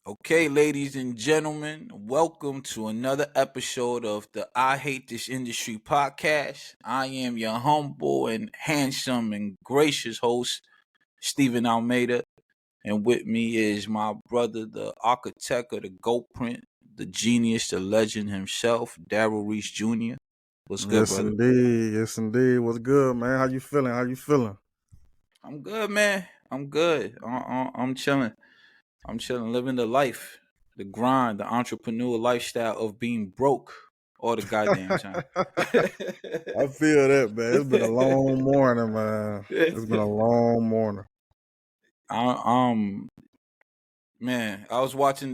Okay, ladies and gentlemen, welcome to another episode of the I Hate This Industry podcast. I am your humble and handsome and gracious host, Stephen Almeida, and with me is my brother, the architect of the GOAT print, the genius, the legend himself, Darryl Reese Jr. What's good, Yes, brother? indeed. Yes, indeed. What's good, man? How you feeling? How you feeling? I'm good, man. I'm good. I'm chilling. I'm chilling, living the life, the grind, the entrepreneur lifestyle of being broke all the goddamn time. I feel that, man. It's been a long morning, man. It's been a long morning. I, man, I was watching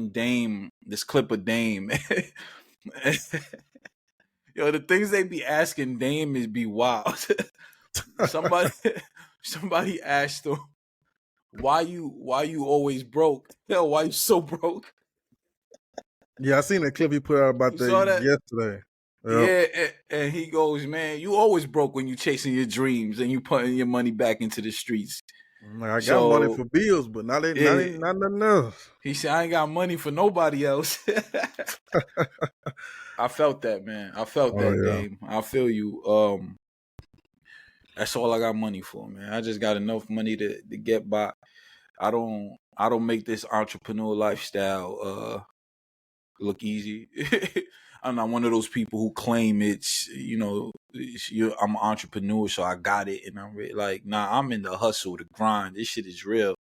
Dame, this clip of Dame. Yo, the things they be asking Dame is be wild. somebody, somebody asked him, why you always broke? Hell, why you so broke? Yeah, I seen that clip you put out about You that saw that? yesterday. Yep. Yeah, and he goes, man, you always broke when you chasing your dreams and you putting your money back into the streets. Like, I got money So for bills, but yeah, not nothing else. he said, I ain't got money for nobody else. I felt that, man. I felt Oh that, yeah. Dame. I feel you. That's all I got money for, man. I just got enough money to get by. I don't make this entrepreneur lifestyle look easy. I'm not one of those people who claim I'm an entrepreneur, so I got it, and like, nah, I'm in the hustle, the grind. This shit is real.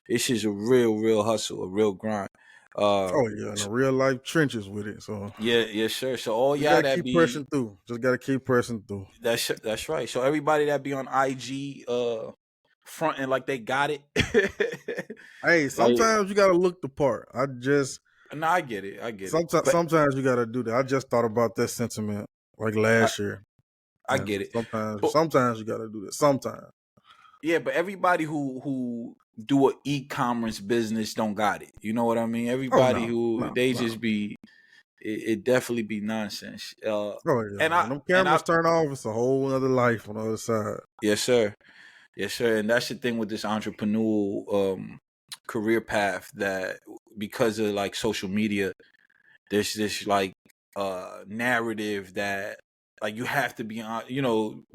This is a real hustle, a real grind. Uh, Oh yeah, in the real life trenches with it. So yeah, yes, sir. So all just y'all gotta that keep be pressing through. Just gotta keep pressing through. that's right. So everybody that be on IG, fronting like they got it, Hey, like, sometimes you gotta look the part. nah, I get it, but Sometimes you gotta do that. I just thought about that sentiment like I, last year. I And get it. But sometimes you gotta do that. Sometimes. yeah, but everybody who do a e-commerce business don't got it. You know what I mean? Oh Everybody no, who no, they no. just be it definitely be nonsense. Oh yeah. And I When them and I cameras turn off, it's a whole other life on the other side. yes sir, yes sir. And that's the thing with this entrepreneurial career path, that because of like social media, there's this like narrative that like you have to be on.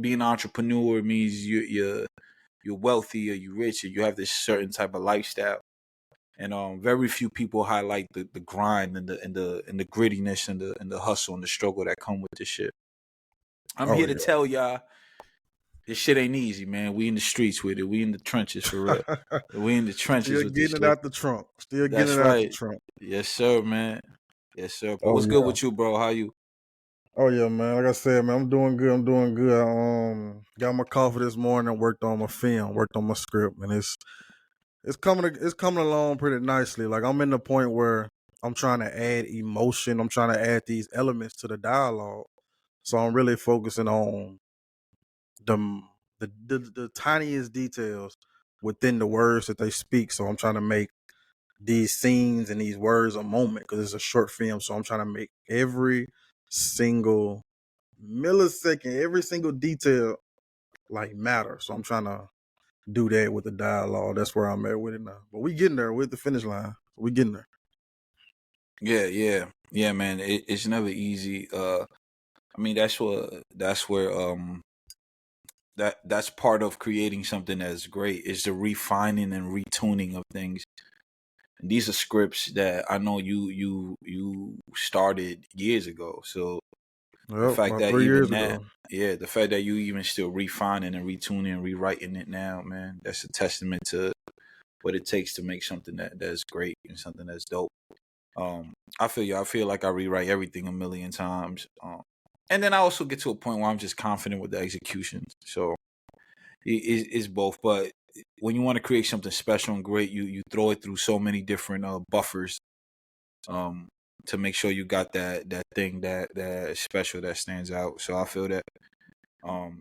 Being an entrepreneur means you're wealthy or you're rich or you have this certain type of lifestyle. And very few people highlight the grind and the grittiness and the hustle and the struggle that come with this shit. I'm Oh here to yeah. tell y'all this shit ain't easy, man. We in the streets with it. We in the trenches for real. We in the trenches Still with this getting it shit. out the trunk. Still getting That's it out the right. trunk. Yes, sir, man. Yes, sir. But Oh what's good yeah. with you, bro? How you? Oh yeah, man. Like I said, man, I'm doing good. I'm doing good. I got my coffee this morning, worked on my film, worked on my script, and it's coming along pretty nicely. Like I'm in the point where I'm trying to add emotion. I'm trying to add these elements to the dialogue. So I'm really focusing on the the tiniest details within the words that they speak. So I'm trying to make these scenes and these words a moment because it's a short film. So I'm trying to make every single millisecond, every single detail like matter. So I'm trying to do that with the dialogue. That's where I'm at with it now. But we getting there. We're at the finish line. We getting there. Yeah, man. It's never easy. I mean, that's part of creating something that's great, is the refining and retuning of things. And these are scripts that I know you started years ago. So the Yep, fact about that 3 years even that, ago. yeah, the fact that you even still refining and retuning and rewriting it now, man, that's a testament to what it takes to make something that's great and something that's dope. I feel you. I feel like I rewrite everything a million times. And then I also get to a point where I'm just confident with the execution. So it's both. But when you want to create something special and great, you throw it through so many different buffers, um, to make sure you got that thing that is special, that stands out. So I feel that.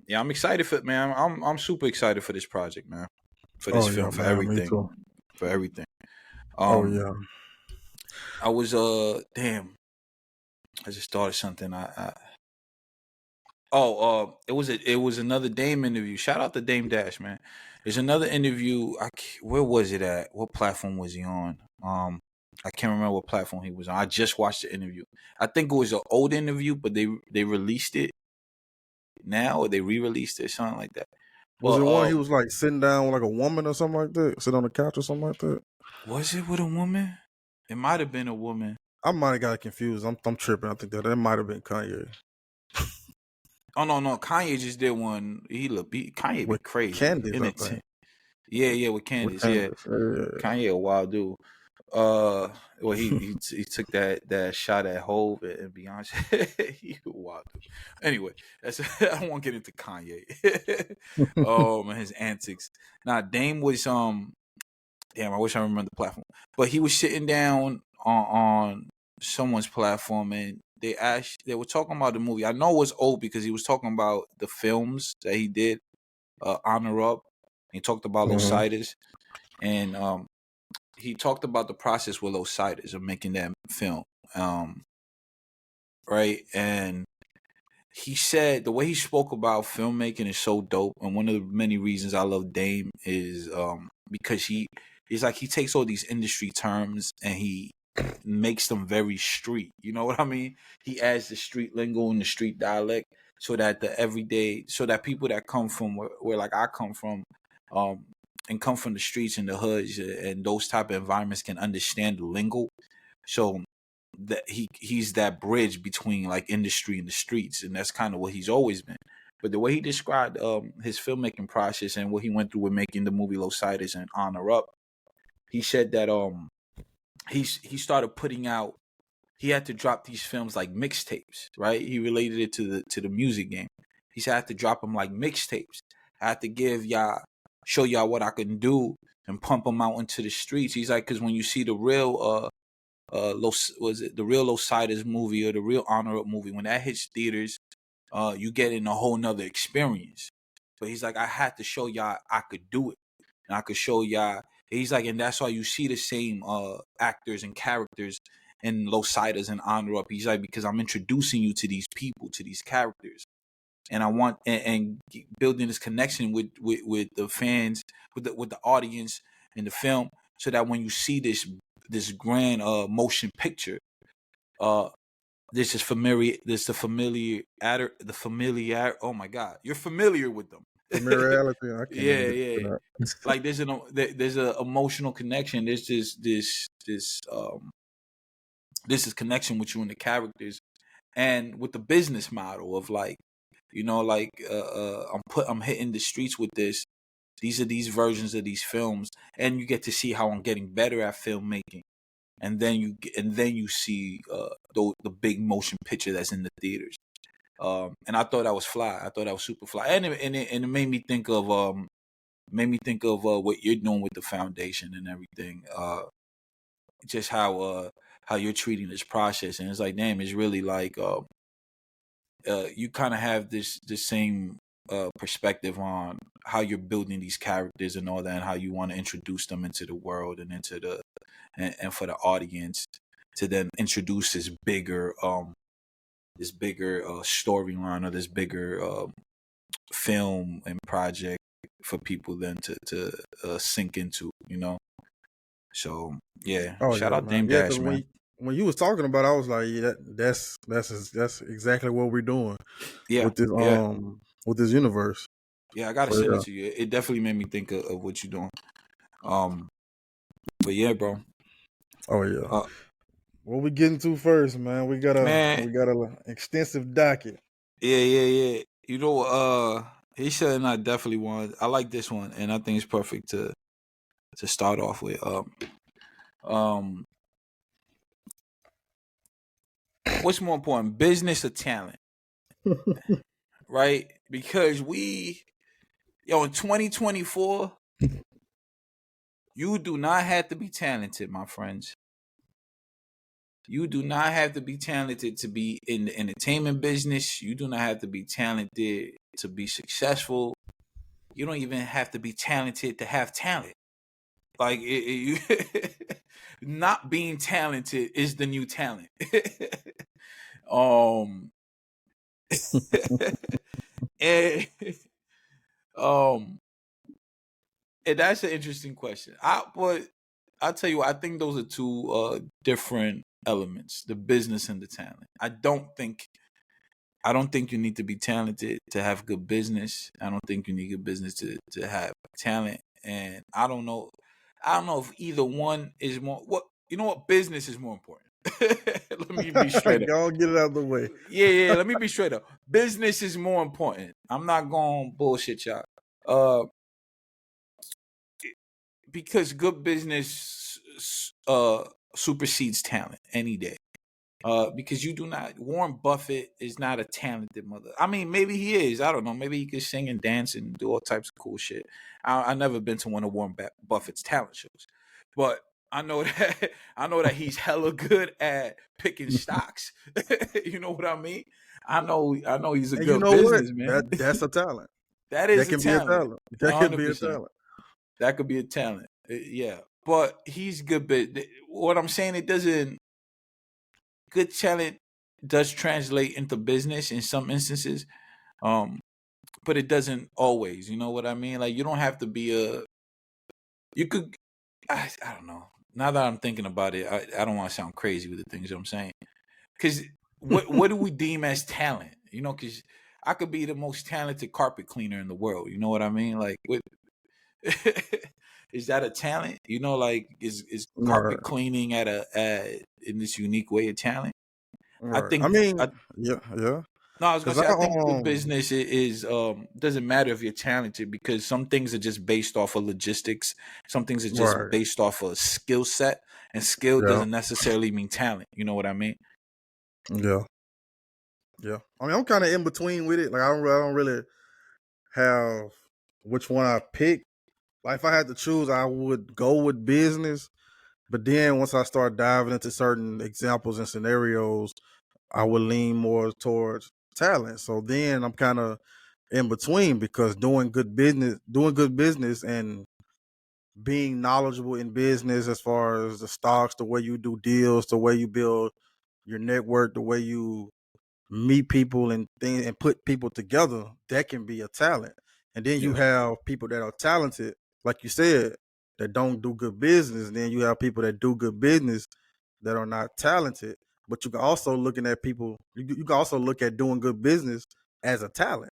Yeah, I'm excited for it, man. I'm super excited for this project, man. For this Oh yeah, film, for man. Me everything, too. for everything. Oh Um, yeah. I was damn. I just thought of something. It was another Dame interview. Shout out to Dame Dash, man. There's another interview. Where was it at? What platform was he on? I can't remember what platform he was on. I just watched the interview. I think it was an old interview, but they released it now, or they re-released it, something like that. Was it But one he was like sitting down with like a woman or something like that? Sit on the couch or something like that? was it with a woman? It might have been a woman. I might have got confused. I'm tripping. I think that might have been Kanye. Oh no, Kanye just did one. Kanye be With crazy. Candace, I think. Yeah, with With Candace. Yeah, Candace. Yeah. Kanye a wild dude. Well, he took that shot at Hove and Beyonce. He a wild dude. Anyway, I won't get into Kanye. And his antics. Now Dame was damn, I wish I remember the platform. But he was sitting down on someone's platform, and they were talking about the movie. I know it was old because he was talking about the films that he did, Honor Up. He talked about Mhm. Lositis, and he talked about the process with Lositis of making that film. Right? And he said the way he spoke about filmmaking is so dope, and one of the many reasons I love Dame is because he's like he takes all these industry terms and he makes them very street. You know what I mean? He adds the street lingo and the street dialect so that so that people that come from where like I come from, um, and come from the streets and the hoods and those type of environments can understand the lingo. So that he's that bridge between like industry and the streets, and that's kind of what he's always been. But the way he described his filmmaking process and what he went through with making the movie Lositis and Honor Up, he said that he started putting out, he had to drop these films like mixtapes, right? He related it to the music game. He said I had to drop them like mixtapes. I had to show y'all what I can do and pump them out into the streets. He's like, because when you see the real was it the real Lositis movie or the real Honor Up movie, when that hits theaters, you get in a whole nother experience. But he's like, I had to show y'all I could do it, and I could show y'all. He's like, and that's why you see the same actors and characters in Lositis and Honor Up. He's like, because I'm introducing you to these people, to these characters, and I want and building this connection with the fans, with the audience in the film, so that when you see this grand motion picture, uh this is familiar, the familiar, oh my god, you're familiar with them. Familiarity. I can't even Yeah, get yeah, that. like there's a emotional connection. There's this is connection with you and the characters, and with the business model of like, like I'm hitting the streets with this. These are these versions of these films, and you get to see how I'm getting better at filmmaking. And then you see the big motion picture that's in the theaters. And I thought that was fly. I thought that was super fly, and it made me think of what you're doing with the foundation and everything. Just how you're treating this process, and it's like, damn, it's really like you kind of have the same perspective on how you're building these characters and all that, and how you want to introduce them into the world and into the and for the audience to then introduce this bigger storyline, or this bigger film and project for people then to sink into, So yeah, Oh shout yeah, out man. Dame Yeah, because Dash, man. when you was talking about it, I was like, yeah, that's exactly what we're doing Yeah, with this yeah, with this universe. yeah. I gotta So send it yeah. to you. It definitely made me think of what you're doing. Um, but yeah, bro. Oh yeah. Uh, What we getting to first, man? man, We got a extensive docket. yeah. He said, and I definitely want. I like this one, and I think it's perfect to start off with. Um, what's more important, business or talent, right? Because in 2024, you do not have to be talented, my friends. You do not have to be talented to be in the entertainment business. You do not have to be talented to be successful. You don't even have to be talented to have talent. Like not being talented is the new talent. um, and um, And that's an interesting question. But I'll tell you what, I think those are two different elements, the business and the talent. I don't think you need to be talented to have good business. I don't think you need good business to have talent. And I don't know if either one is more what you know what business is more important. Let me be straight up. Y'all get it out of the way. Yeah, let me be straight up. Business is more important. I'm not going bullshit y'all. Uh because good business supersedes talent any day. Because you do not. Warren Buffett is not a talented mother. I mean, maybe he is. I don't know. Maybe he could sing and dance and do all types of cool shit. I never been to one of Warren Buffett's talent shows, but I know that he's hella good at picking stocks. You know what I mean? I know he's a And you good know what? businessman. That's a talent. That That is a can be a talent. talent. That can be a 100%. talent. That could be a talent. Yeah, but he's good. But what I'm saying, it doesn't. Good talent does translate into business in some instances, um, but it doesn't always. You know what I mean? Like you don't have to be a. You could. I don't know. Now that I'm thinking about it, I don't want to sound crazy with the things I'm saying. Because what do we deem as talent? You know, because I could be the most talented carpet cleaner in the world. You know what I mean? Like, is that a talent? You know, like is Right. carpet cleaning in this unique way a talent? I Right. I think mean, I yeah, yeah. No, I was gonna Cause say I think good business is doesn't matter if you're talented because some things are just based off of logistics, some things are just right. based off of skill set, and skill Yeah. doesn't necessarily mean talent. You know what I mean? Yeah. Yeah. I mean, I'm kind of in between with it. Like, I don't really have which one I pick. Like, if I had to choose, I would go with business. But then once I start diving into certain examples and scenarios, I would lean more towards talent. So then I'm kind of in between because doing good business and being knowledgeable in business as far as the stocks, the way you do deals, the way you build your network, the way you meet people and things and put people together, that can be a talent. And then you Yeah, have people that are talented, like you said, that don't do good business. And then you have people that do good business that are not talented. But you can also looking at people, you can also look at doing good business as a talent.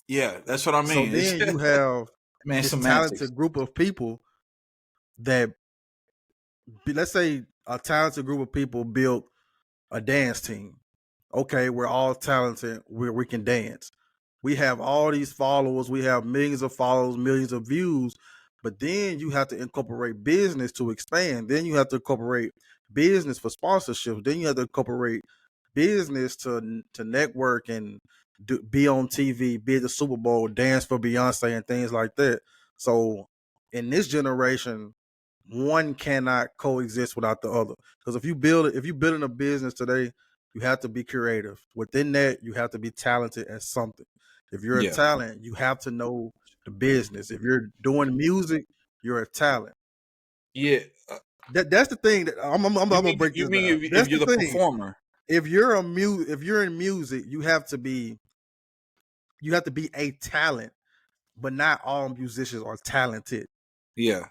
yeah, that's what I So mean. It's, then you have man, this semantics. talented group of people that let's say a talented group of people built a dance team. Okay, we're all talented. We can dance. We have all these followers. We have millions of followers, millions of views. But then you have to incorporate business to expand. Then you have to incorporate business for sponsorships. Then you have to incorporate business to network and be on TV, be at the Super Bowl, dance for Beyonce and things like that. So in this generation, one cannot coexist without the other. Because if you building a business today, you have to be creative. Within that, you have to be talented at something. If you're a Yeah, talent, you have to know the business. If you're doing music, you're a talent. yeah. Uh, That's the thing that I'm gonna break you this mean down. if That's the you're the thing. performer? If you're in music, you have to be a talent, but not all musicians are talented. Yeah,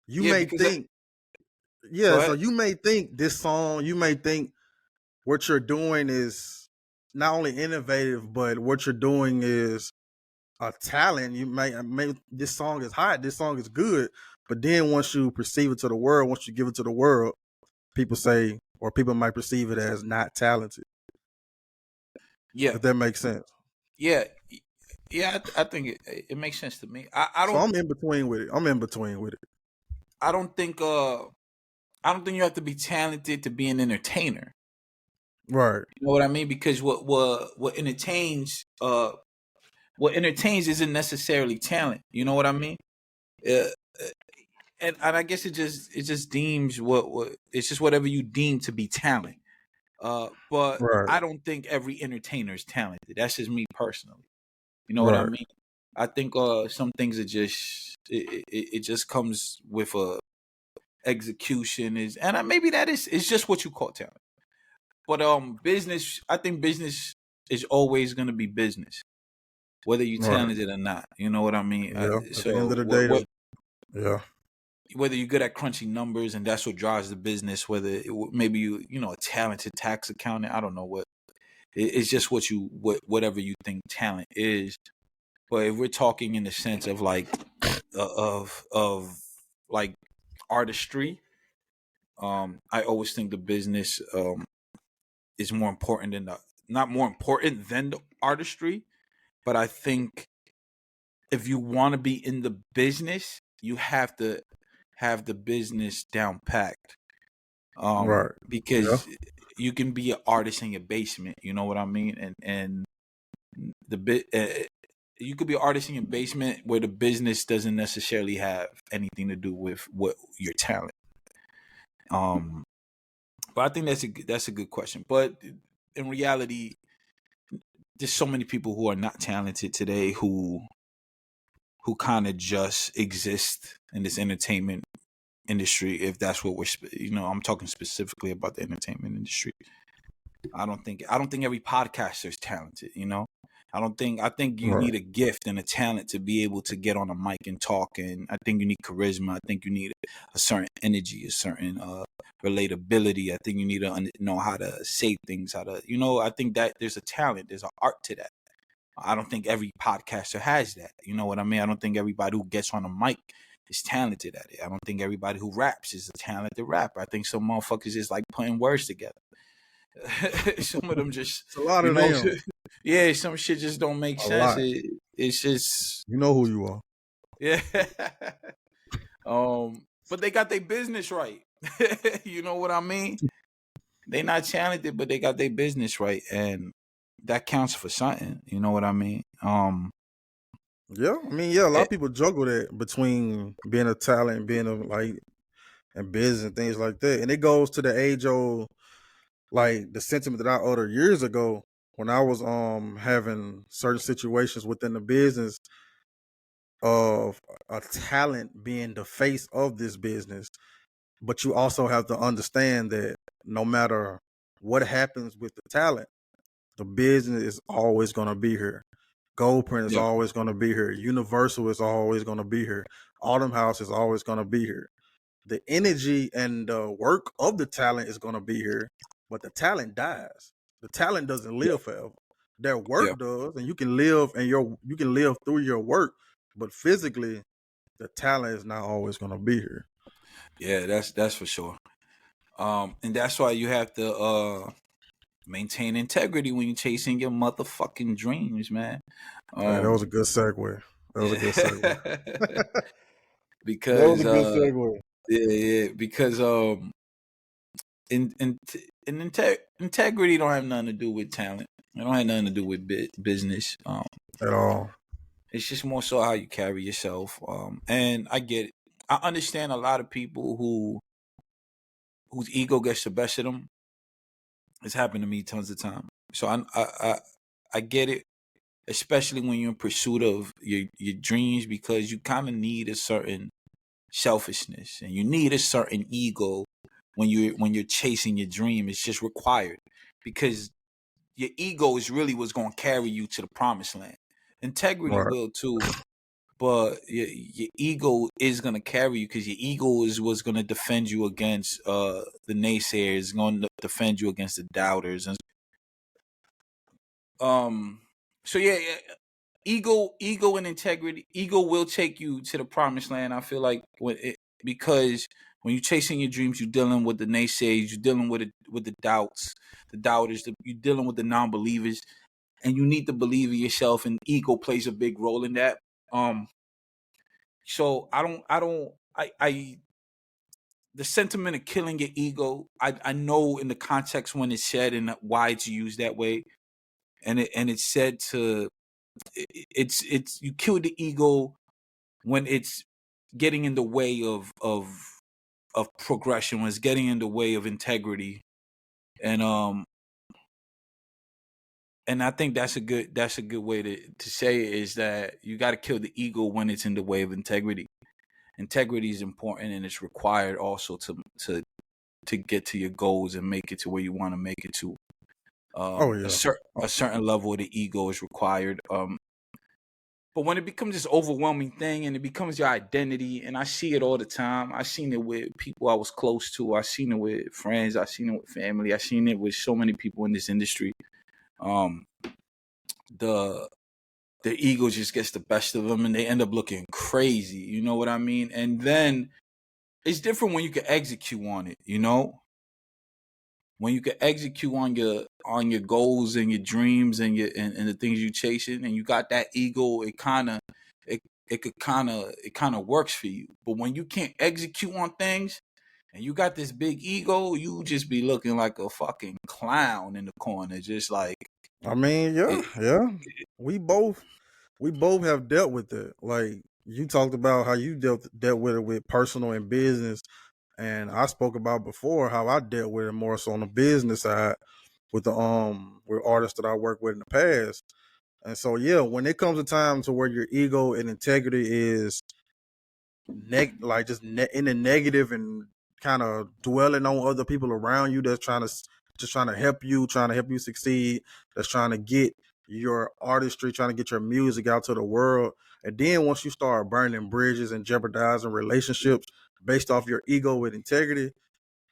You yeah. may Because think, go yeah, so ahead. you may think this song, you may think what you're doing is not only innovative, but what you're doing is a talent. May this song is hot, this song is good, but then once you perceive it to the world, once you give it to the world, people say or people might perceive it as not talented. Yeah, If that makes sense. yeah, yeah. I think it makes sense to me. So I'm in between with it. I'm in between with it. I don't think I don't think you have to be talented to be an entertainer. Right. You know what I mean? Because what entertains isn't necessarily talent. You know what I mean? Uh, and I guess it just deems what it's just whatever you deem to be talent. But Right. I don't think every entertainer is talented. That's just me personally. You know what I Right. mean? I think some things are just it just comes with a execution is and maybe that is it's just what you call talent. But business, I think business is always going to be business, whether you Right. talented or not. You know what I mean? Yeah. At the end So of the day, though. Yeah. Whether you're good at crunching numbers and that's what drives the business, whether maybe a talented tax accountant, I don't know what. It's just whatever you think talent is. But if we're talking in the sense of like of like artistry, I always think the business is more important than not more important than the artistry. But I think if you want to be in the business, you have to have the business down packed. Right. Yeah. Because you can be an artist in your basement, you know what I mean, and the bit you could be an artist in your basement where the business doesn't necessarily have anything to do with what your talent. But I think that's a good question. But in reality, there's so many people who are not talented today who kind of just exist in this entertainment industry. If that's what I'm talking specifically about the entertainment industry. I don't think every podcaster is talented. I think you Right. need a gift and a talent to be able to get on a mic and talk. And I think you need charisma. I think you need a certain energy, a certain relatability. I think you need to know how to say things, I think that there's a talent, there's an art to that. I don't think every podcaster has that. You know what I mean? I don't think everybody who gets on a mic is talented at it. I don't think everybody who raps is a talented rapper. I think some motherfuckers is like putting words together. Some of them just, It's a lot of them. yeah, some shit just don't make A sense. lot. It's just, You know who you are. yeah. But they got their business right. You know what I mean? They not talented, but they got their business right, and that counts for something. You know what I mean? Yeah. I mean, yeah, a lot Eh, of people juggle that between being a talent and being a like and business and things like that. And it goes to the age old like the sentiment that I uttered years ago when I was having certain situations within the business of a talent being the face of this business. But you also have to understand that no matter what happens with the talent, the business is always going to be here. Goldprint is yeah, always going to be here. Universal is always going to be here. Autumn House is always going to be here. The energy and the work of the talent is going to be here, but the talent dies. The talent doesn't yeah, live forever. Their yeah, work does, and you can live and you can live through your work, but physically, the talent is not always going to be here. yeah. That's for sure. And that's why you have to maintain integrity when you're chasing your motherfucking dreams, man. Hey, that was a Um, good segue. That was a yeah. good segue. That was Because a good segue yeah, because integrity don't have nothing to do with talent. It don't have nothing to do with business. at all. It's just more so how you carry yourself. And I get it. I understand a lot of people whose ego gets the best of them. It's happened to me tons of time. So I get it, especially when you're in pursuit of your dreams, because you kind of need a certain selfishness and you need a certain ego when you're chasing your dream. It's just required because your ego is really what's going to carry you to the promised land. Integrity Right. will too, but your ego is going to carry you because your ego is what's going to defend you against the naysayers, going to defend you against the doubters. And um so yeah, ego and integrity, ego will take you to the promised land. I feel like because when you're chasing your dreams, you're dealing with the naysayers, you're dealing with the doubts, the doubters, you're dealing with the non-believers, and you need to believe in yourself, and ego plays a big role in that. So I the sentiment of killing your ego, I know in the context when it's said and why it's used that way, and it's said to it's you kill the ego when it's getting in the way of progression, when it's getting in the way of integrity, and I think that's a good way to say it, is that you got to kill the ego when it's in the way of integrity. Integrity is important and it's required also to get to your goals and make it to where you want to make it to. Oh A yeah. certain a certain level of the ego is required. But when it becomes this overwhelming thing and it becomes your identity, and I see it all the time. I seen it with people I was close to. I seen it with friends. I seen it with family. I seen it with so many people in this industry. Um, the ego just gets the best of them, and they end up looking crazy. You know what I mean? And then it's different when you can execute on it. You know, when you can execute on your goals and your dreams and and the things you chasing, and you got that ego, it it kind of works for you. But when you can't execute on things and you got this big ego, you just be looking like a fucking clown in the corner, just like I mean, yeah, it. yeah. We both have dealt with it. Like you talked about how you dealt with it with personal and business, and I spoke about before how I dealt with it more so on the business side with the with artists that I worked with in the past. And so yeah, when it comes a time to where your ego and integrity is in the negative and kind of dwelling on other people around you that's trying to help you, succeed, that's trying to get your artistry, trying to get your music out to the world. And then once you start burning bridges and jeopardizing relationships based off your ego with integrity,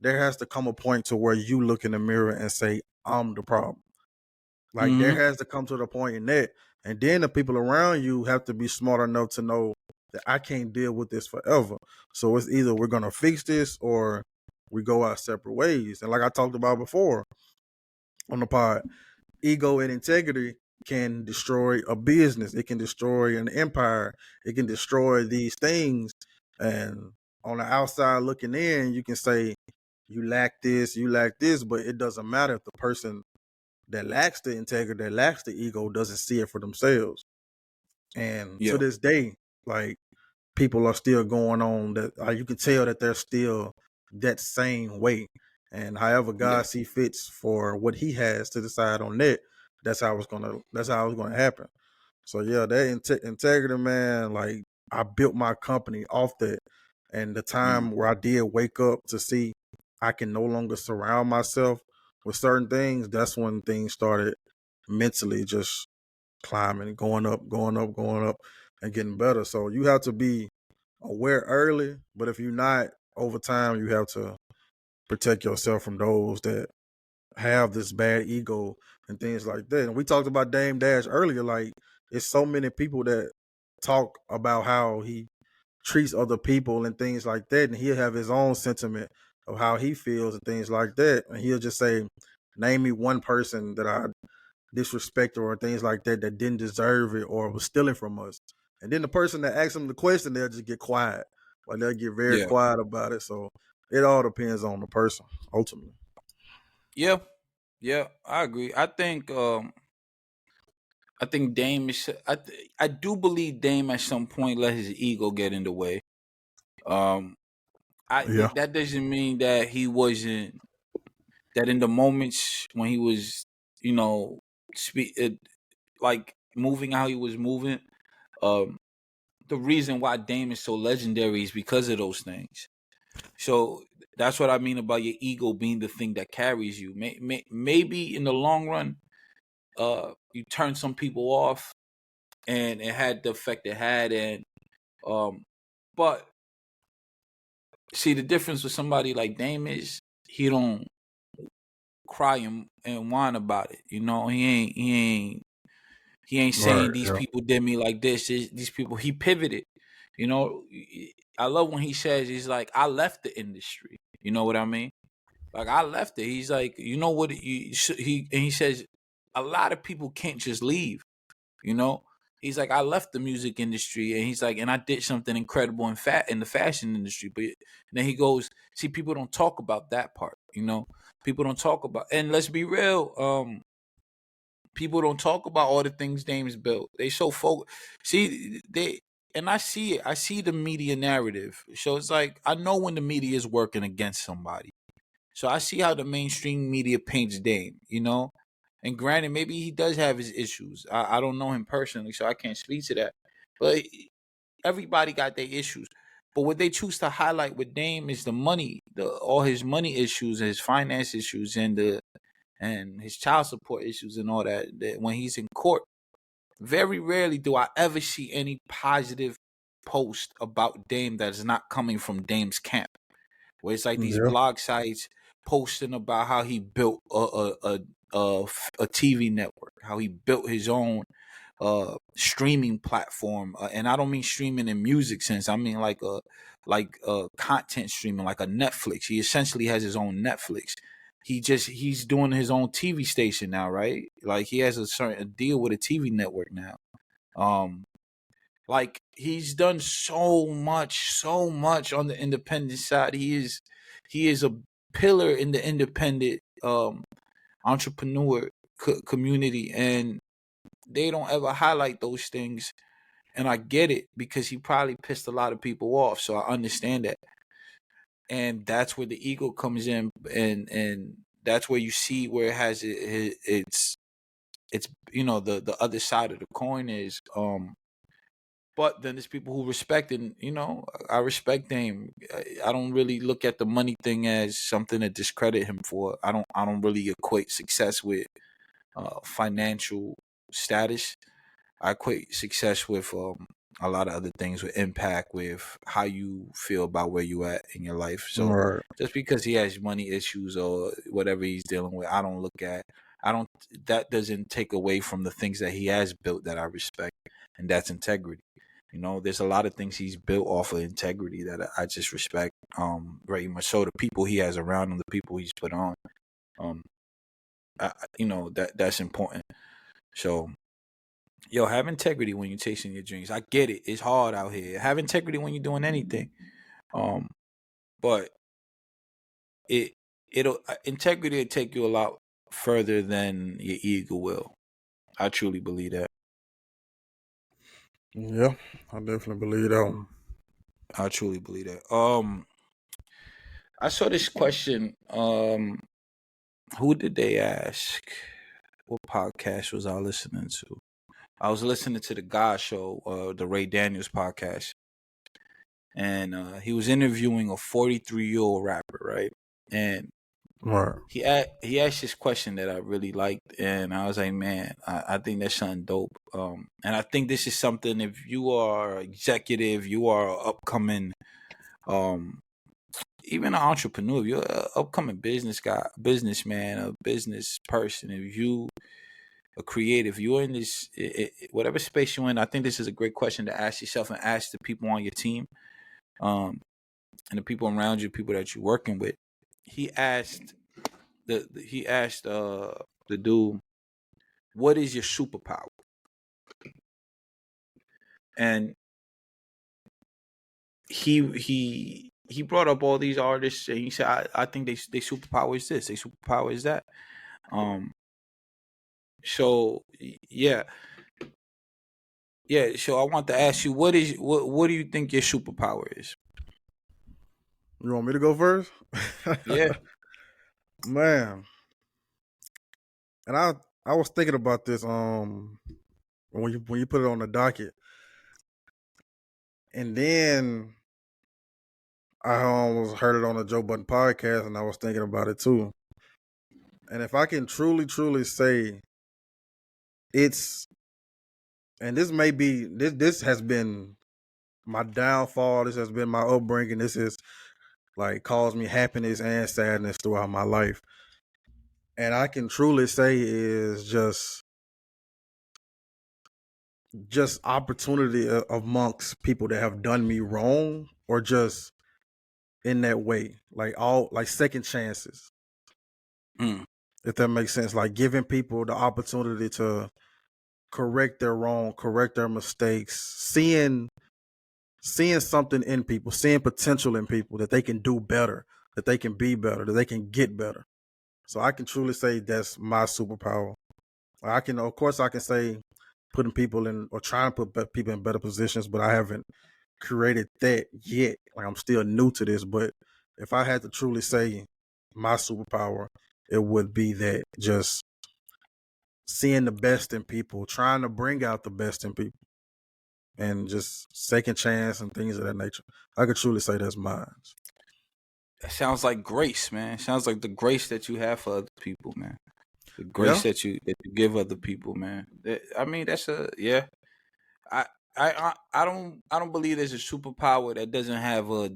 there has to come a point to where you look in the mirror and say, I'm the problem. Like there Mm-hmm. has to come to the point in that. And then the people around you have to be smart enough to know that I can't deal with this forever. So it's either we're gonna fix this or we go our separate ways. And like I talked about before on the pod, ego and integrity can destroy a business. It can destroy an empire. It can destroy these things. And on the outside looking in, you can say you lack this, but it doesn't matter if the person that lacks the integrity, that lacks the ego, doesn't see it for themselves. And to Yeah, this day, like people are still going on that. You can tell that they're still that same way. And however yeah, God see fits for what He has to decide on that, that's how it's gonna. That's how it's gonna happen. So yeah, that integrity, man. Like I built my company off that, and the mm, time where I did wake up to see I can no longer surround myself with certain things. That's when things started mentally just climbing, going up, going up, going up, and getting better. So you have to be aware early, but if you're not, over time, you have to protect yourself from those that have this bad ego and things like that. And we talked about Dame Dash earlier. Like, it's so many people that talk about how he treats other people and things like that, and he'll have his own sentiment of how he feels and things like that, and he'll just say, "Name me one person that I disrespect or things like that that didn't deserve it or was stealing from us." And then the person that asks them the question, they'll just get quiet. Like they'll get very yeah, quiet about it. So it all depends on the person ultimately. yeah, yeah. I agree. I think Dame is. I do believe Dame at some point let his ego get in the way. Um, Yeah. that doesn't mean that he wasn't, that in the moments when he was, you know, like moving how he was moving. Um, the reason why Dame is so legendary is because of those things. So that's what I mean about your ego being the thing that carries you. Maybe in the long run, you turn some people off, and it had the effect it had, and um, but see the difference with somebody like Dame is he don't cry and whine about it. You know, he ain't Right. saying these Yeah. people did me like this. These people, he pivoted. You know, I love when he says he's like, I left the industry. You know what I mean? Like I left it. He's like, you know what? He says a lot of people can't just leave. You know, he's like, I left the music industry, and he's like, and I did something incredible in the fashion industry. But then he goes, see, people don't talk about that part. You know, people don't talk about, and let's be real. People don't talk about all the things Dame's built. They so focused. See, and I see it. I see the media narrative. So it's like I know when the media is working against somebody. So I see how the mainstream media paints Dame, you know? And granted, maybe he does have his issues. I don't know him personally, so I can't speak to that. But everybody got their issues. But what they choose to highlight with Dame is the money, all his money issues, his finance issues, and his child support issues and all that when he's in court. Very rarely do I ever see any positive post about Dame that is not coming from Dame's camp. Where it's like these Yeah. blog sites posting about how he built a TV network, how he built his own streaming platform, and I don't mean streaming in music sense. I mean like content streaming, like a Netflix. He essentially has his own Netflix. He's doing his own TV station now, right? Like he has a deal with a TV network now. Um, like he's done so much on the independent side. He is a pillar in the independent entrepreneur community, and they don't ever highlight those things. And I get it because he probably pissed a lot of people off, so I understand that. And that's where the ego comes in, and that's where you see where it has it's the other side of the coin is but then there's people who respect it, and I respect him. I don't really look at the money thing as something to discredit him for. I don't really equate success with financial status. I equate success with a lot of other things, with impact, with how you feel about where you at in your life. So Right. just because he has money issues or whatever he's dealing with, I don't that doesn't take away from the things that he has built that I respect, and that's integrity. There's a lot of things he's built off of integrity that I just respect very much. So the people he has around him, the people he's put on, that's important. So have integrity when you're chasing your dreams. I get it. It's hard out here. Have integrity when you're doing anything. But integrity will take you a lot further than your ego will. I truly believe that. Yeah, I definitely believe that. I truly believe that. I saw this question. Who did they ask? What podcast was I listening to? I was listening to the God Show, the Ray Daniels podcast, and he was interviewing a 43-year-old rapper, right? And Right. he asked this question that I really liked, and I was like, man, I think that's something dope. And I think this is something, if you are an executive, you are an upcoming, even an entrepreneur, if you're an upcoming businessman, a business person, if you a creative, you're in this whatever space you're in, I think this is a great question to ask yourself and ask the people on your team, and the people around you, people that you're working with. He asked the dude, what is your superpower? And he brought up all these artists, and he said, I think they superpower is this, they superpower is that. So yeah. So I want to ask you, what do you think your superpower is? You want me to go first? Yeah. Man. And I was thinking about this when you put it on the docket. And then I almost heard it on the Joe Budden podcast, and I was thinking about it too. And if I can truly say it's, and this has been my downfall, this has been my upbringing, this is like caused me happiness and sadness throughout my life. And I can truly say is just opportunity amongst people that have done me wrong, or just in that way, like second chances. If that makes sense, like giving people the opportunity to correct their wrong, correct their mistakes, seeing something in people, seeing potential in people that they can do better, that they can be better, that they can get better. So I can truly say that's my superpower. I can say putting people in, or trying to put people in better positions, but I haven't created that yet. Like, I'm still new to this, but if I had to truly say my superpower, it would be that, just seeing the best in people, trying to bring out the best in people, and just second chance and things of that nature. I could truly say that's mine. That sounds like grace, man. It sounds like the grace that you have for other people, man. The grace Yeah. that you give other people, man. I mean, that's a yeah. I I don't believe there's a superpower that doesn't have a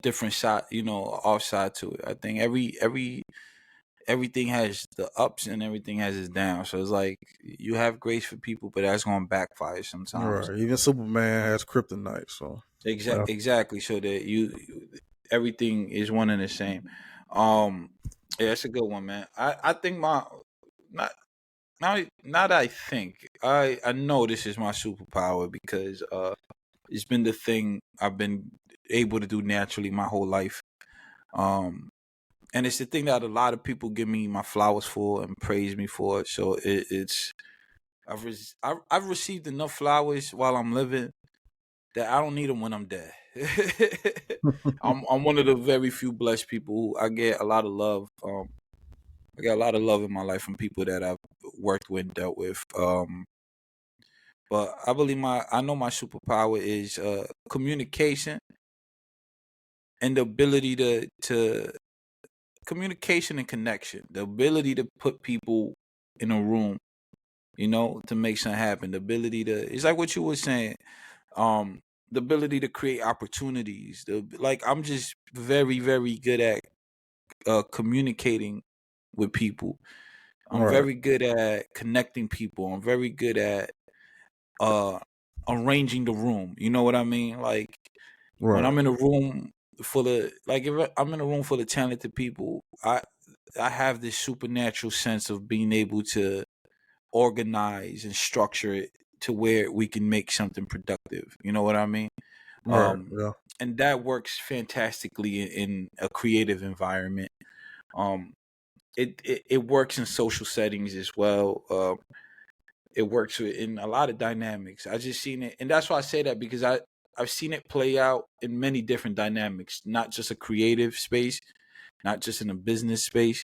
different side, offside to it. I think everything has the ups and everything has its downs. So it's like you have grace for people, but that's gonna backfire sometimes. Right. Even Superman has kryptonite. So Exactly. So that everything is one and the same. Um, yeah, that's a good one, man. I think my not now that I think I know this is my superpower because it's been the thing I've been able to do naturally my whole life. Um, and it's the thing that a lot of people give me my flowers for and praise me for. So it's I've received enough flowers while I'm living that I don't need them when I'm dead. I'm one of the very few blessed people who I get a lot of love. I got a lot of love in my life from people that I've worked with and dealt with. But I know my superpower is communication and the ability to communication and connection. The ability to put people in a room, to make something happen. The ability to it's like what you were saying. The ability to create opportunities. Like I'm just very, very good at communicating with people. I'm right, very good at connecting people. I'm very good at uh arranging the room. You know what I mean? Like when right, I'm in a room full of like if I'm in a room full of talented people, I have this supernatural sense of being able to organize and structure it to where we can make something productive. You know what I mean? right. Um, Yeah. and that works fantastically in a creative environment. Um, it works in social settings as well. It works in a lot of dynamics. I just seen it, and that's why I say that because I've seen it play out in many different dynamics, not just a creative space, not just in a business space,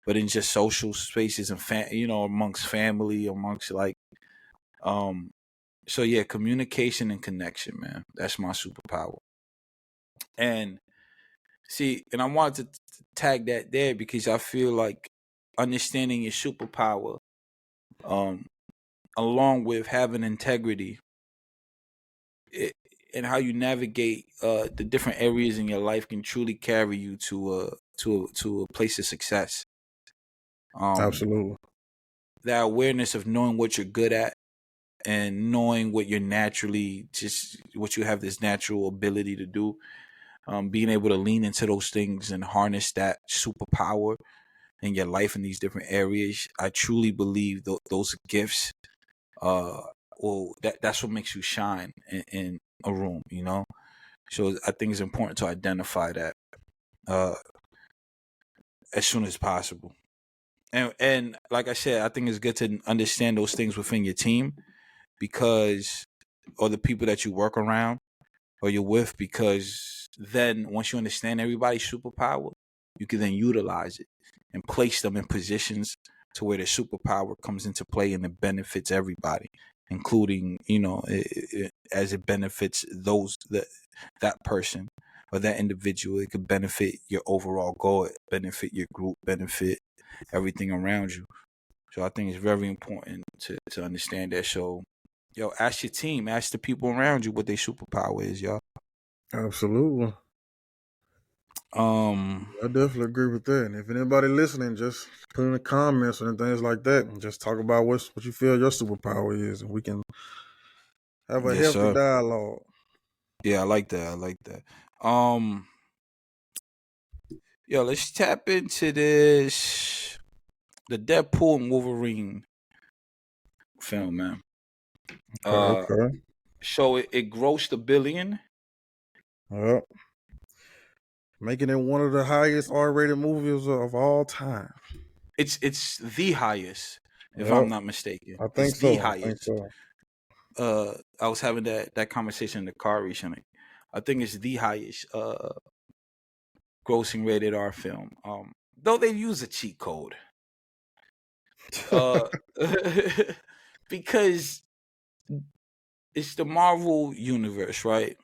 but in just social spaces and amongst family, amongst like um. So yeah, communication and connection, man. That's my superpower. And see, and I wanted to tag that there because I feel like understanding your superpower, um, along with having integrity, it, and how you navigate the different areas in your life can truly carry you to a place of success. Um, Absolutely. that awareness of knowing what you're good at and knowing what you're naturally just what you have this natural ability to do. Being able to lean into those things and harness that superpower in your life in these different areas. I truly believe those gifts, uh, that's what makes you shine in a room. So I think it's important to identify that uh, as soon as possible. And like I said, I think it's good to understand those things within your team because, or the people that you work around or you're with, because then once you understand everybody's superpower, you can then utilize it and place them in positions to where the superpower comes into play and it benefits everybody, including as it benefits that person or that individual. It could benefit your overall goal, benefit your group, benefit everything around you. So I think it's very important to understand that. So, yo, ask your team, ask the people around you what their superpower is, y'all. Absolutely. Um, I definitely agree with that. And if anybody listening, just put in the comments and things like that, and just talk about what you feel your superpower is, and we can have a yes, healthy sir. dialogue. Yeah, I like that. I like that. Um, yo, let's tap into the Deadpool and Wolverine film, man. Okay, Uh, okay. so it grossed $1 billion. Yep. Making it one of the highest R-rated movies of all time. It's the highest, if I'm Yep. not mistaken. I think It's the so. I think highest. so. I was having that conversation in the car recently. I think it's the highest grossing rated R film. Though they use a cheat code. Uh, because it's the Marvel universe, right?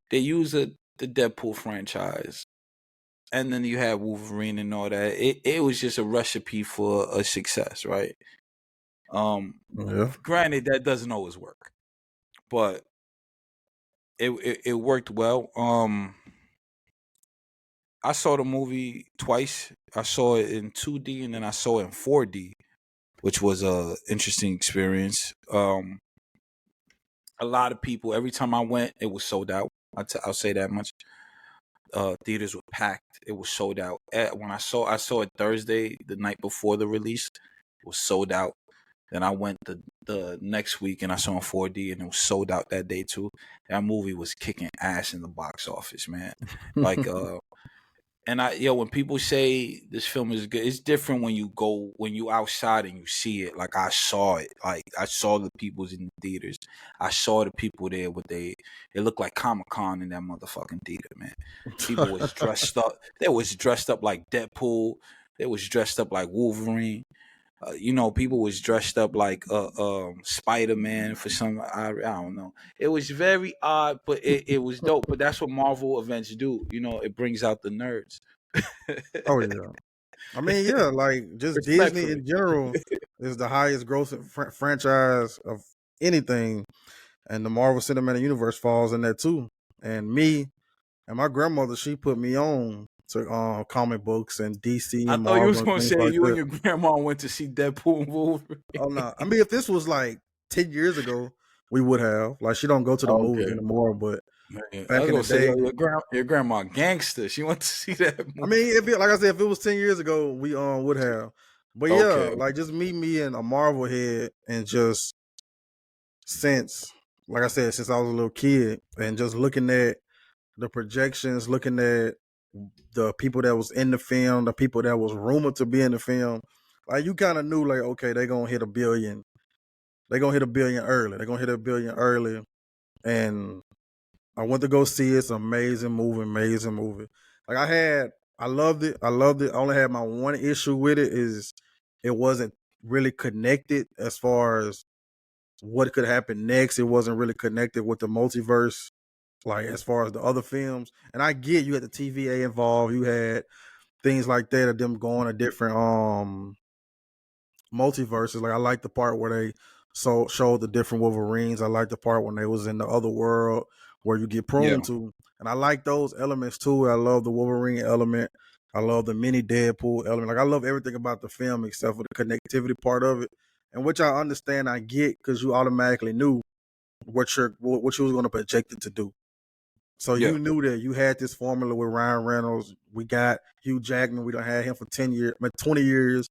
They use the Deadpool franchise, and then you had Wolverine and all that. It was just a recipe for a success, right? Yeah. Granted, that doesn't always work, but it worked well. I saw the movie twice. I saw it in 2D and then I saw it in 4D, which was a interesting experience. A lot of people. Every time I went, it was sold out. I'll say that much. Theaters were packed. It was sold out. When I saw it Thursday, the night before the release. It was sold out. Then I went the next week and I saw it in 4D and it was sold out that day too. That movie was kicking ass in the box office, man. Like and when people say this film is good, it's different when you outside and you see it. Like I saw it. Like I saw the people's in the theaters. I saw the people there with it looked like Comic-Con in that motherfucking theater, man. People was dressed up. They was dressed up like Deadpool. They was dressed up like Wolverine. People was dressed up like Spider-Man for some I don't know. It was very odd, but it was dope. But that's what Marvel events do. It brings out the nerds. Oh yeah. I mean, yeah, like just Disney Respectfully. in general is the highest grossing franchise of anything, and the Marvel Cinematic Universe falls in that too. And me and my grandmother, she put me on to comic books and DC I and thought you was Marvel and gonna things say like you and that. your grandma went to see Deadpool and Wolverine. Oh no, I mean if this was like 10 years ago, we would have. Like she don't go to the movies Okay. anymore, but Man, I back was in the gonna say, day, your grandma gangster. She went to see that I movie. mean, like I said, if it was 10 years ago, we would have. But yeah, Okay. like just meet me and a Marvel head, and just since, like I said, since I was a little kid, and just looking at the projections, looking at the people that was in the film, the people that was rumored to be in the film, like you kind of knew, like okay, they gonna hit a billion. They gonna hit a billion early. They gonna hit a billion early, and I went to go see it. It's an amazing movie, amazing movie. Like I loved it. I loved it. I only had my one issue with it is it wasn't really connected as far as what could happen next. It wasn't really connected with the multiverse, like as far as the other films. And I get you had the TVA involved. You had things like that of them going to different multiverses. Like I like the part where they showed the different Wolverines. I like the part when they was in the other world where you get Yeah. prone to, and I like those elements too. I love the Wolverine element. I love the mini Deadpool element. Like I love everything about the film except for the connectivity part of it, and which I understand. I get because you automatically knew what you was going to project it to do. So Yeah. you knew that you had this formula with Ryan Reynolds. We got Hugh Jackman. We don't had him for 10 years, 20 years.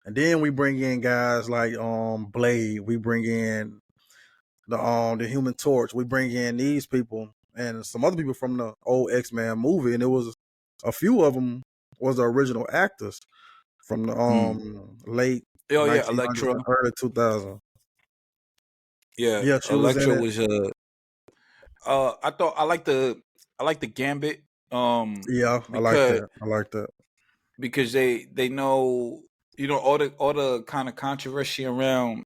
And then we bring in guys like Blade. We bring in the Human Torch. We bring in these people and some other people from the old X-Men movie, and it was a few of them was the original actors from the Mm. late Oh yeah, 1900s Electra. and early 2000s. Yeah, Yeah, she was in Electra it. was I thought I like the Gambit Yeah, I like because that. I like that. they know all the kind of controversy around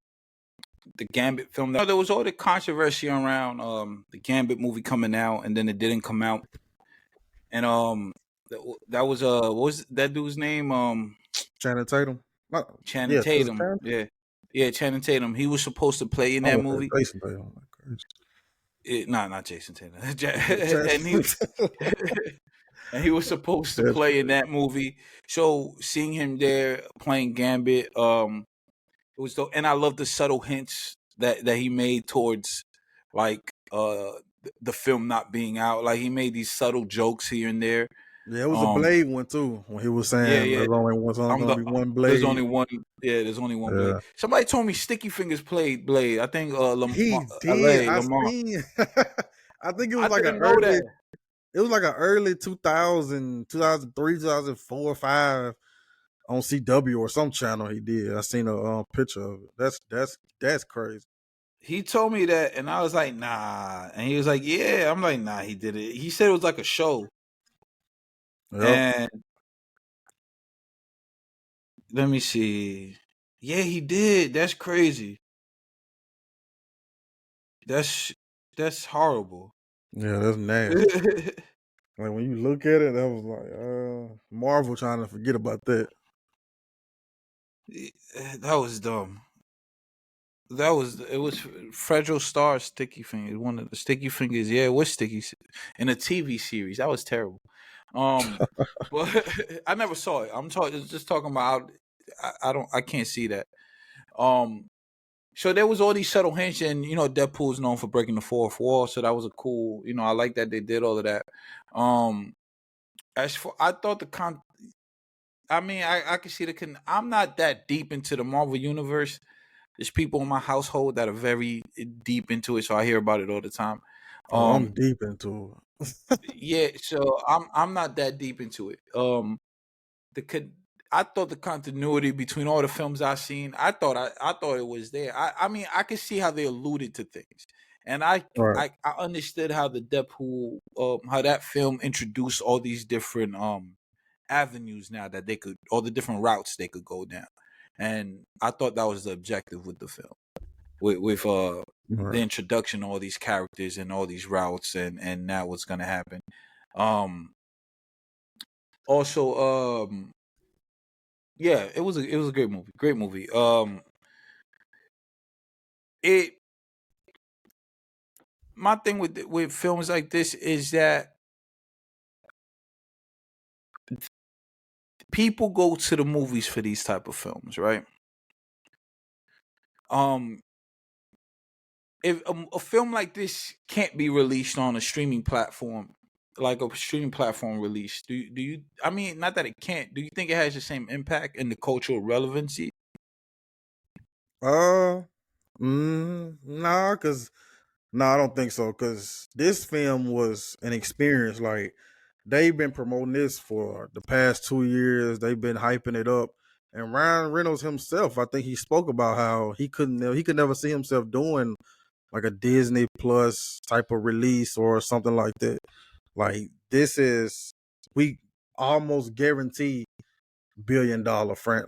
the Gambit film. There was all the controversy around the Gambit movie coming out and then it didn't come out. And that was what was that dude's name? Channing Tatum. Channing Yeah, is it Tatum. Channing? Yeah. Yeah, Channing Tatum. He was supposed to play in I that want to movie. say Jason Tatum. Like crazy. Not Jason Tatum. and he Channing- and he was supposed to That's play in crazy. that movie. So seeing him there playing Gambit, it was dope. And I love the subtle hints that he made towards like the film not being out. Like he made these subtle jokes here and there. Yeah, it was a Um, Blade one too. When he was yeah, saying yeah. there's only I'm gonna the be one there's Blade. only one. Yeah, there's only one Blade. Yeah, Somebody told me Sticky Fingers played Blade. I think he did. L.A. I Lamar. seen. I think it was I like an didn't know early. that. It was like an early 2000, 2003, 2004, 5 on CW or some channel. He did. I seen a picture of it. That's crazy. He told me that, and I was like, nah. And he was like, yeah. I'm like, nah. He did it. He said it was like a show. Yep. And let me see. Yeah, he did. That's crazy. That's that's horrible. Yeah, that's nasty. Like when you look at it, that was like, Marvel trying to forget about that. That was dumb. It was Fragile Star Sticky Fingers. One of the Sticky Fingers. Yeah, it was Sticky in a TV series. That was terrible. But I never saw it. I'm talking just talking about. I can't see that. So there was all these subtle hints, and Deadpool's known for breaking the fourth wall, so that was a cool. I like that they did all of that. As for I thought I mean, I can see I'm not that deep into the Marvel universe. There's people in my household that are very deep into it, so I hear about it all the time. Oh, I'm deep into it. Yeah, so I'm not that deep into it. I thought the continuity between all the films I've seen, I thought it was there. I mean, I could see how they alluded to things, and Right. I understood how the Deadpool, how that film introduced all these different avenues now that they could, all the different routes they could go down, and I thought that was the objective with the film, with the Right. introduction of all these characters and all these routes, and now what's gonna happen. Um, Also, yeah, it was a great movie. Great movie. It My thing with films like this is that people go to the movies for these type of films, right? Um, if a film like this can't be released on a streaming platform, like a streaming platform release, do you? I mean, not that it can't. Do you think it has the same impact and the cultural relevancy? Uh, nah, cause I don't think so. Cause this film was an experience. Like they've been promoting this for the past 2 years. They've been hyping it up. And Ryan Reynolds himself, I think he spoke about how he could never see himself doing like a Disney Plus type of release or something like that. Like this is we almost guarantee $1 billion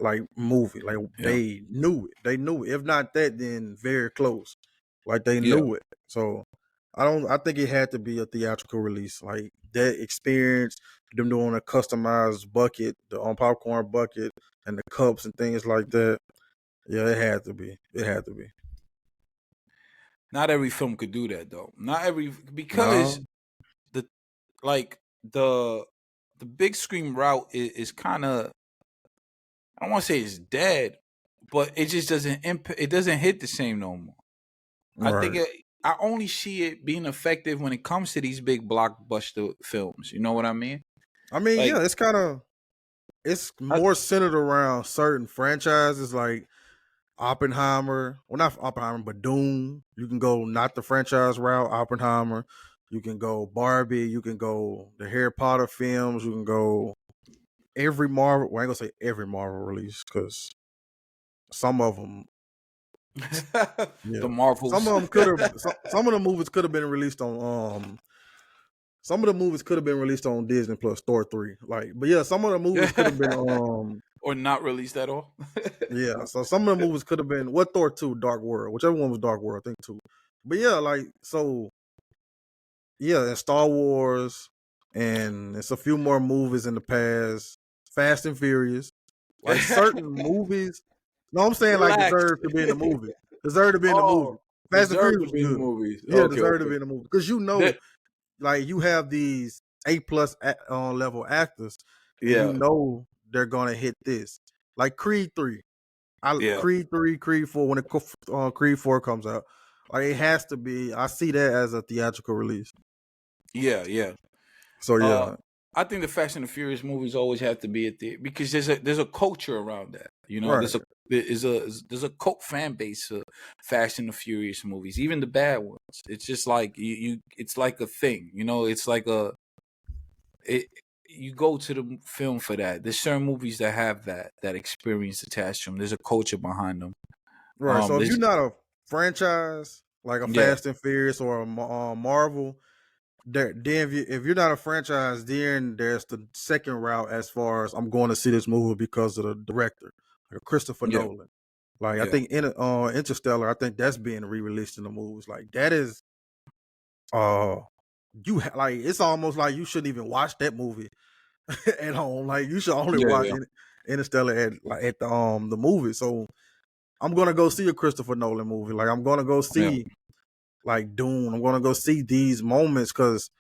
like movie. Like Yeah, they knew it. They knew it. If not that, then very close. Like they yeah. knew it. So I think it had to be a theatrical release. Like that experience, them doing a customized bucket, the on popcorn bucket and the cups and things like that. Yeah, it had to be. It had to be. Not every film could do that though. Not every because No. the like the big screen route is kind of, I don't want to say it's dead, but it just doesn't it doesn't hit the same no more. I think Right. I only see it being effective when it comes to these big blockbuster films. You know what I mean? I mean, Like yeah, it's I, more centered around certain franchises like Oppenheimer. Well, not Oppenheimer, but Doom. You can go not the franchise route, Oppenheimer. You can go Barbie. You can go the Harry Potter films. You can go every Marvel. Well, I ain't gonna say every Marvel release because some of them, the yeah, some Marvels. of them could have. Some of the movies could have been released on. Some of the movies could have been released on Disney Plus, Thor 3. Like, but yeah, some of the movies could have been Or not released at all. yeah, so some of the movies could have been what Thor 2, Dark World, whichever one was Dark World, I think too. But yeah, like so yeah, and Star Wars and it's a few more movies in the past. Fast and Furious. Like certain movies. No, I'm saying like Relax. deserve to be in the movie. Deserve to be in the movie. Oh, Fast and deserve Furious to was be in the good. movies. Yeah, Okay, deserve to be okay. in the movie. Because That, like you have these A+ level actors, and you yeah, know they're gonna hit this. Like Creed 3. yeah, Creed 3, Creed 4, when Creed 4 comes out. Like it has to be, I see that as a theatrical release. yeah, yeah. So Uh, yeah. I think the Fast and the Furious movies always have to be at the, because there's a culture around that. Right. There's a cult fan base of Fast and the Furious movies, even the bad ones. It's just like it's like a thing. It's like it. You go to the film for that. There's certain movies that have that experience attached to them. There's a culture behind them. Right. So if you're There's not a franchise like a Yeah, Fast and Furious or a Marvel, then if you're not a franchise, then there's the second route as far as I'm going to see this movie because of the director, like Christopher yeah, Nolan. Like I yeah, think in Interstellar, I think that's being re-released in the movies. Like that is uh like it's almost like you shouldn't even watch that movie at home. Like you should only Yeah, watch yeah, Interstellar at the movie. So I'm gonna go see a Christopher Nolan movie. Like I'm gonna go yeah, see like Dune. I'm gonna go see these moments because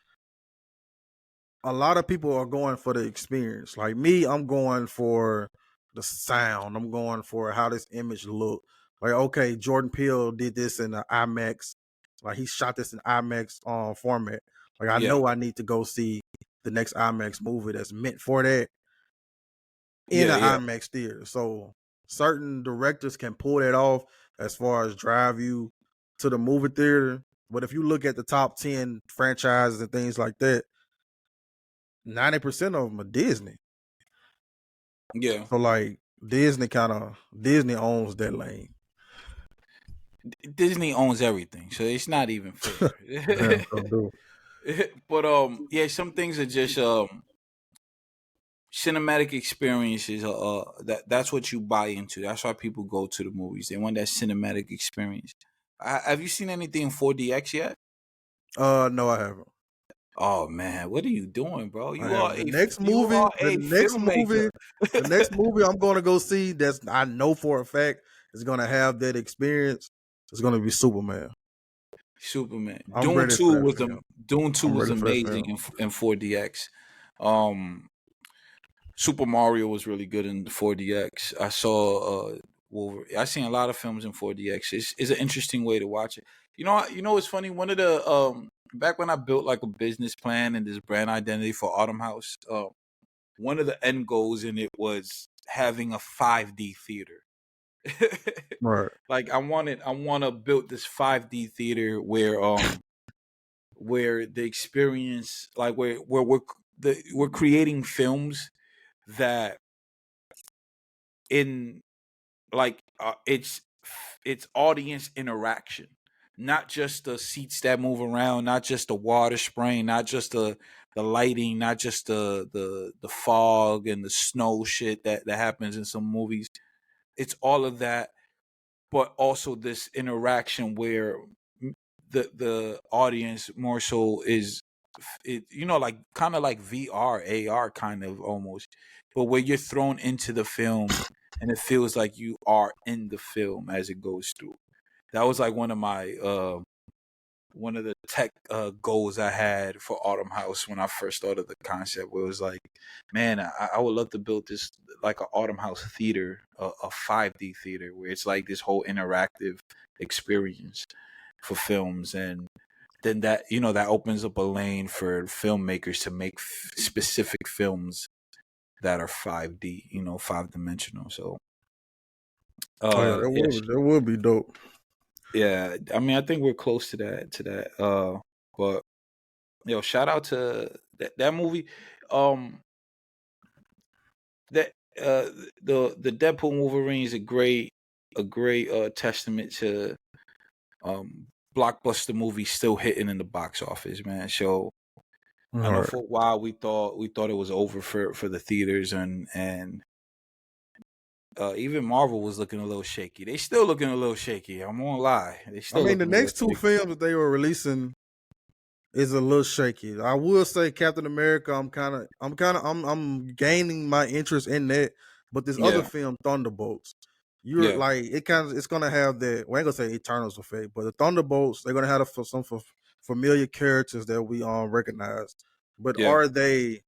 a lot of people are going for the experience. Like me, I'm going for the sound. I'm going for how this image look. Like, okay, Jordan Peele did this in the IMAX. Like he shot this in IMAX format. Like I yeah, know I need to go see the next IMAX movie that's meant for that in yeah, an yeah, IMAX theater. So certain directors can pull that off as far as drive you to the movie theater. But if you look at the top 10 franchises and things like that, 90% of them are Disney. yeah. So like Disney owns that lane. Disney owns everything, so it's not even fair. Damn, so do. But yeah, some things are just cinematic experiences. That's what you buy into. That's why people go to the movies. They want that cinematic experience. Have you seen anything in 4DX yet? No, I haven't. Oh man, what are you doing, bro? I You are haven't. a filmmaker. The next movie I'm gonna go see that's I know for a fact is gonna have that experience. It's gonna be Superman. Superman. I'm ready for that film. Dune 2 I'm was ready for that amazing film. in 4DX. Um Super Mario was really good in 4DX. I saw Wolverine. I seen a lot of films in 4DX. It's an interesting way to watch it. You know what's funny? One of the back when I built like a business plan and this brand identity for Autumn House, one of the end goals in it was having a 5D theater. Right. Like I want to build this 5D theater where the experience, like where we're creating films that in like it's audience interaction, not just the seats that move around, not just the water spraying, not just the lighting, not just the fog and the snow shit that happens in some movies. It's all of that, but also this interaction where the audience more so is it, like kind of like VR, AR kind of almost, but where you're thrown into the film and it feels like you are in the film as it goes through. That was like one of the tech goals I had for Autumn House when I first thought of the concept. Where it was like, man, I would love to build this like an Autumn House theater, a 5D theater where it's like this whole interactive experience for films. And then that that opens up a lane for filmmakers to make specific films that are 5D, 5 dimensional. So Oh yeah, yeah, that would be dope. yeah, I mean, I think we're close to that. But shout out to that movie. Um, that the Deadpool Wolverine is a great testament to blockbuster movies still hitting in the box office, man. So All I know right. for a while we thought it was over for the theaters, and even Marvel was looking a little shaky. They still looking a little shaky. I'm gonna lie, they I still mean, the looking a little next two shaky. films that they were releasing is a little shaky. I will say Captain America. I'm gaining my interest in that. But this other Yeah, film, Thunderbolts, you're yeah, like it's gonna have that. Well, I ain't gonna say Eternals effect, but the Thunderbolts they're gonna have some familiar characters that we recognize. But yeah, are they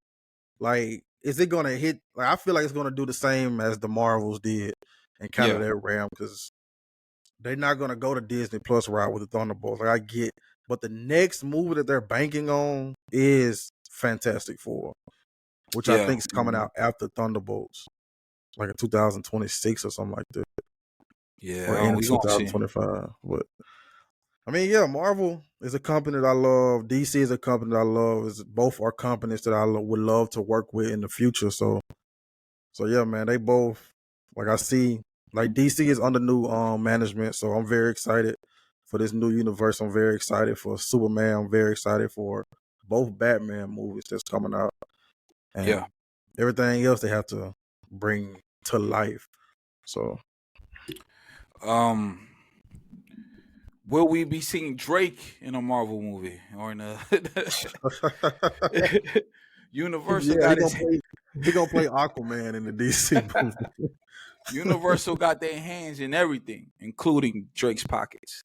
like? Is it gonna hit? Like I feel like it's gonna do the same as the Marvels did, and kind of yeah, that realm because they're not gonna go to Disney Plus route with the Thunderbolts. Like I get, but the next movie that they're banking on is Fantastic Four, which I yeah. think is coming out after Thunderbolts, like in 2026 or something like that, or Yeah, end of we gonna see. 2025. But I mean, yeah, Marvel is a company that I love. DC is a company that I love. Is both are companies that I would love to work with in the future. So yeah, man, they both like I see like DC is under new management, so I'm very excited for this new universe. I'm very excited for Superman. I'm very excited for both Batman movies that's coming out Yeah. and everything else they have to bring to life. So Um, will we be seeing Drake in a Marvel movie or in a? Universal Yeah, got his he gonna play Aquaman in the DC movie. Universal got their hands in everything, including Drake's pockets.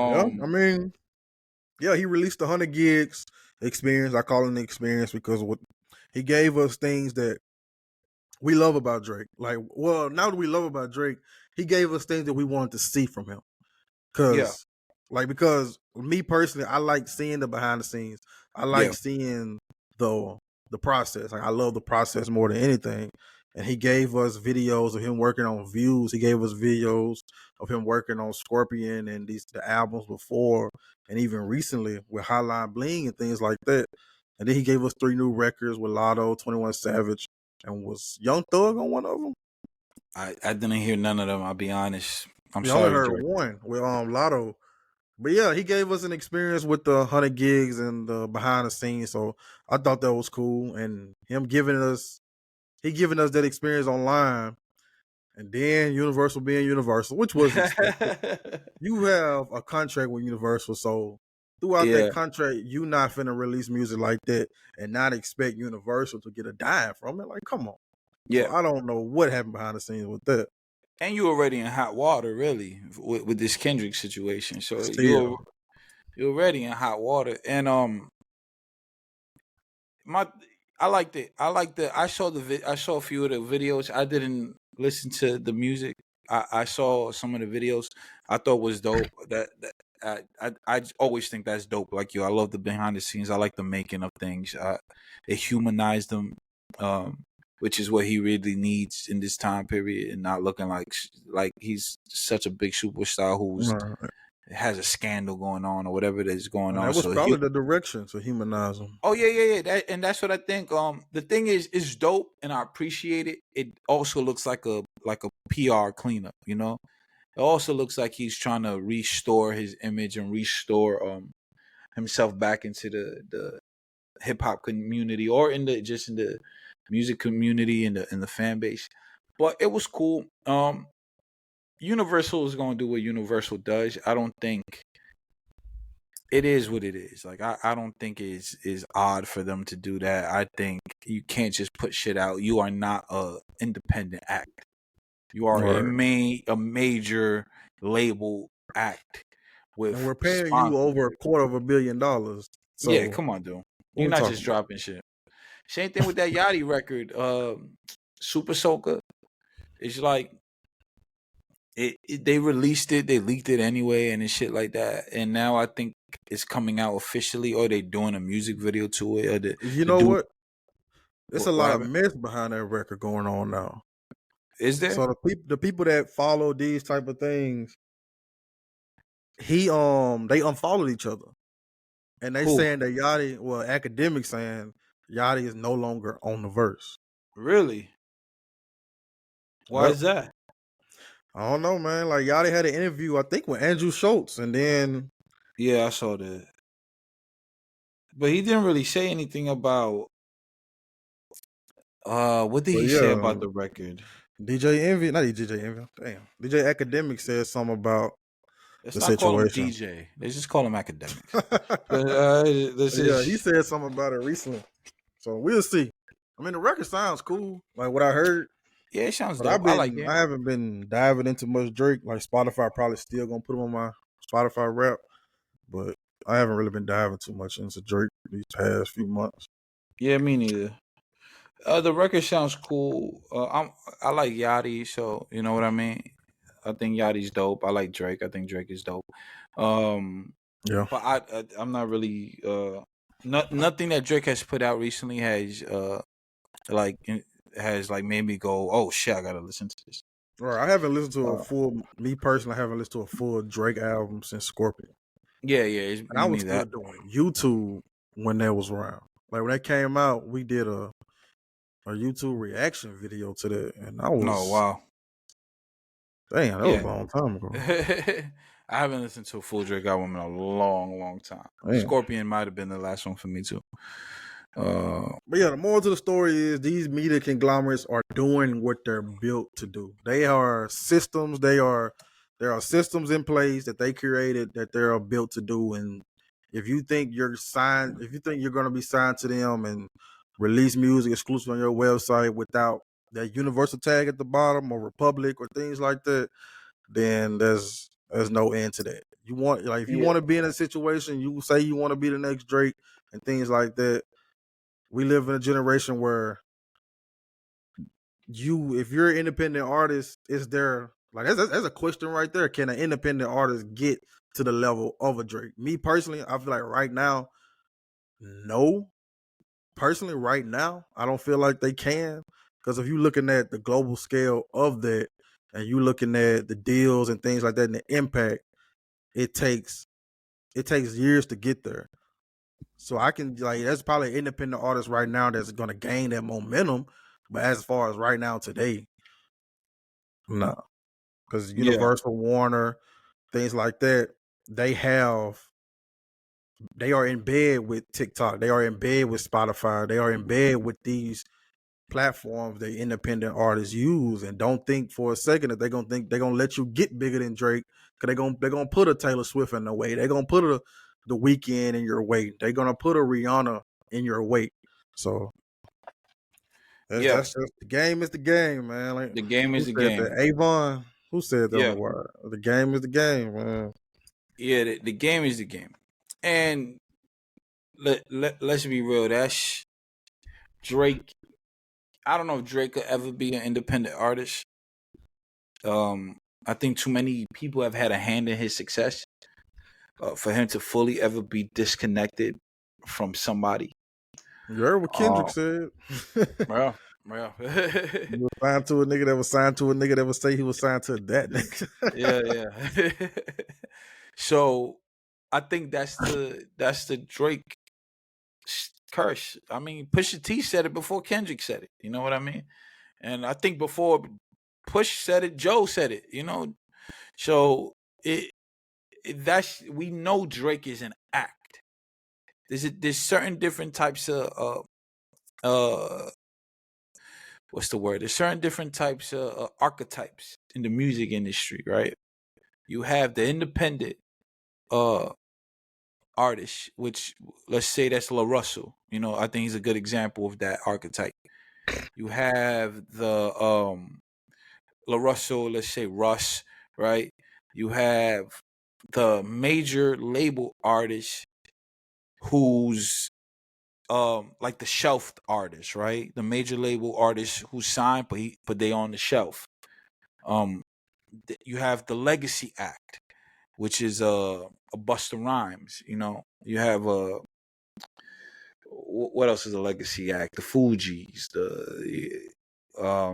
Yeah, I um, mean, yeah, he released the 100 gigs experience. I call it an experience because what he gave us things that we love about Drake. Like, well, now that we love about Drake, he gave us things that we wanted to see from him. yeah, Because me personally, I like seeing the behind the scenes. I yeah. like seeing the the process. Like I love the process more than anything. And he gave us videos of him working on Views. He gave us videos of him working on Scorpion and the albums before, and even recently with Hotline Bling and things like that. And then he gave us 3 new records with Lotto, 21 Savage, and was Young Thug on one of them. I didn't hear none of them. I'll be honest. I'm We only sorry, heard Drake. one with Lotto. But yeah, he gave us an experience with the 100 gigs and the behind the scenes. So I thought that was cool. And him giving us that experience online, and then Universal being Universal, which was expected. You have a contract with Universal, so throughout that Yeah, contract, you not finna release music like that and not expect Universal to get a dime from it. Like, come on. So yeah. I don't know what happened behind the scenes with that. And you already in hot water, really, with this Kendrick situation. So Still. you're already in hot water. And my I liked it. I saw I saw a few of the videos. I didn't listen to the music. I saw some of the videos. I thought was dope. I always think that's dope. Like you, I love the behind the scenes. I like the making of things. It humanized them, which is what he really needs in this time period, and not looking like he's such a big superstar who's Right. has a scandal going on or whatever that is going And on. that was So probably the direction to humanize them. oh yeah. That's what I think. The thing is, it's dope, and I appreciate it. It also looks like a PR cleanup. You know, it also looks like he's trying to restore his image and restore himself back into the hip hop community or in the music community and the fan base. But it was cool. Universal is gonna do what Universal does. I don't think it is what it is. Like I don't think is odd for them to do that. I think you can't just put shit out. You are not a independent act. You are Right. a major label act And with we're paying you sponsors. over $250 million. Yeah, So come on, dude. what You're we not talking just about? dropping shit. Same thing with that Yachty record, Super Soaker. It's like they released it, they leaked it anyway, and shit like that. And now I think it's coming out officially, or they doing a music video to it, or You the know dude. what? There's a What lot of happened? mess behind that record going on now. Is there? So the people that follow these type of things, they unfollowed each other. And they Who? saying that Yachty, well, academics saying Yachty is no longer on the verse. Really? Why Yep. is that? I don't know, man. Like Yachty had an interview, I think, with Andrew Schultz, and then Yeah, I saw that. But he didn't really say anything about what did but he say yeah, about the record? DJ Envy, not DJ Envy, damn. DJ Academic said something about Let's the not call him situation. DJ. Let's just call him academics. But, Yeah, this he is said something about it recently. So we'll see. I mean, the record sounds cool, like what I heard, yeah, it sounds but dope. I like it. I haven't been diving into much Drake. Like Spotify probably still gonna put him on my Spotify rap, but I haven't really been diving too much into Drake these past few months. Yeah, me neither. The record sounds cool. I like Yachty, so you know what I mean. I think Yachty's dope. I like Drake. I think Drake is dope. Um, Yeah, but I'm not really nothing that Drake has put out recently like has like made me go, oh shit, I gotta listen to this. right. I haven't listened to a Uh, full. Me personally, I haven't listened to a full Drake album since Scorpion, yeah, and I me was neither. still doing YouTube when that was around. Like when that came out, we did a YouTube reaction video to that, and I No, was wow, damn, that was a yeah. long time ago. I haven't listened to a full Drake album in a long, long time. Damn. Scorpion might have been the last one for me too. But yeah, the moral to the story is these media conglomerates are doing what they're built to do. They are systems. There are systems in place that they created that they are built to do, and if you think you're signed, if you think you're gonna be signed to them and release music exclusive on your website without that universal tag at the bottom or Republic or things like that, then there's no end to that. You want, like, if you Yeah, want to be in a situation, you say you want to be the next Drake and things like that. We live in a generation where if you're an independent artist, is there, like, that's a question right there. Can an independent artist get to the level of a Drake? Me personally, I feel like right now, no. Personally, right now, I don't feel like they can, because if you're looking at the global scale of that, and you looking at the deals and things like that, and the impact, it takes years to get there. So I can, like, that's probably an independent artist right now that's gonna gain that momentum. But as far as right now today, no, because yeah, Universal, Warner, things like that, they are in bed with TikTok, they are in bed with Spotify, they are in bed with these platforms that independent artists use, and don't think for a second that they're gonna let you get bigger than Drake, because they're gonna put a Taylor Swift in the way, they're gonna put the Weeknd in your weight, they're gonna put a Rihanna in your weight. So yeah. that's just, the game is the game, man. Like, The game who is the said that? game. Avon. Who said that on the Yeah, wire? The game is the game, man. yeah. The game is the game, and let's be real. That's Drake. I don't know if Drake could ever be an independent artist. I think too many people have had a hand in his success for him to fully ever be disconnected from somebody. You heard what Kendrick Um, said. well, well, You was signed to a nigga that was signed to a nigga that would say he was signed to that nigga. yeah, yeah. So I think that's the Drake curse. I mean, Pusha T said it before Kendrick said it. You know what I mean? And I think before Push said it, Joe said it. You know, so that's, we know Drake is an act. There's certain different types of what's the word? There's certain different types of archetypes in the music industry, right? You have the independent uh artist, which, let's say that's La Russell. You know, I think he's a good example of that archetype. You have the La Russell, let's say Russ, right? You have the major label artist who's like the shelf artist, right? The major label artist who's signed but they on the shelf. Um you have the legacy act, which is a Busta Rhymes, you know. You have what else is a legacy act? The Fugees, the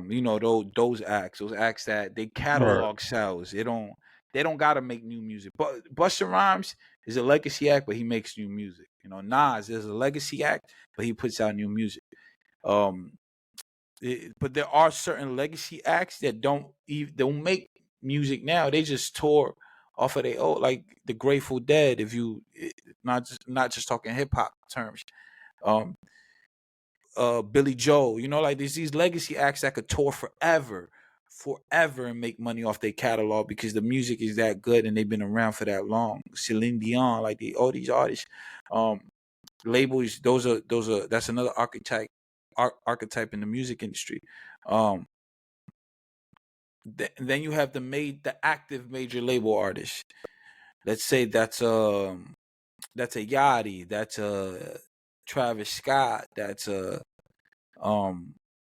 you know, those acts that they Right. catalog sales. They don't gotta make new music. But Busta Rhymes is a legacy act, but he makes new music. You know, Nas is a legacy act, but he puts out new music. Um, but there are certain legacy acts that don't make music now. They just tour off of their old, like the Grateful Dead. If you not just talking hip hop terms, um, Billy Joel, you know, like there's these legacy acts that could tour forever and make money off their catalog because the music is that good and they've been around for that long. Celine Dion, like all these artists, um, labels. Those are that's another archetype in the music industry. Um, then you have the active major label artist. Let's say that's a Yachty, that's a Travis Scott, that's a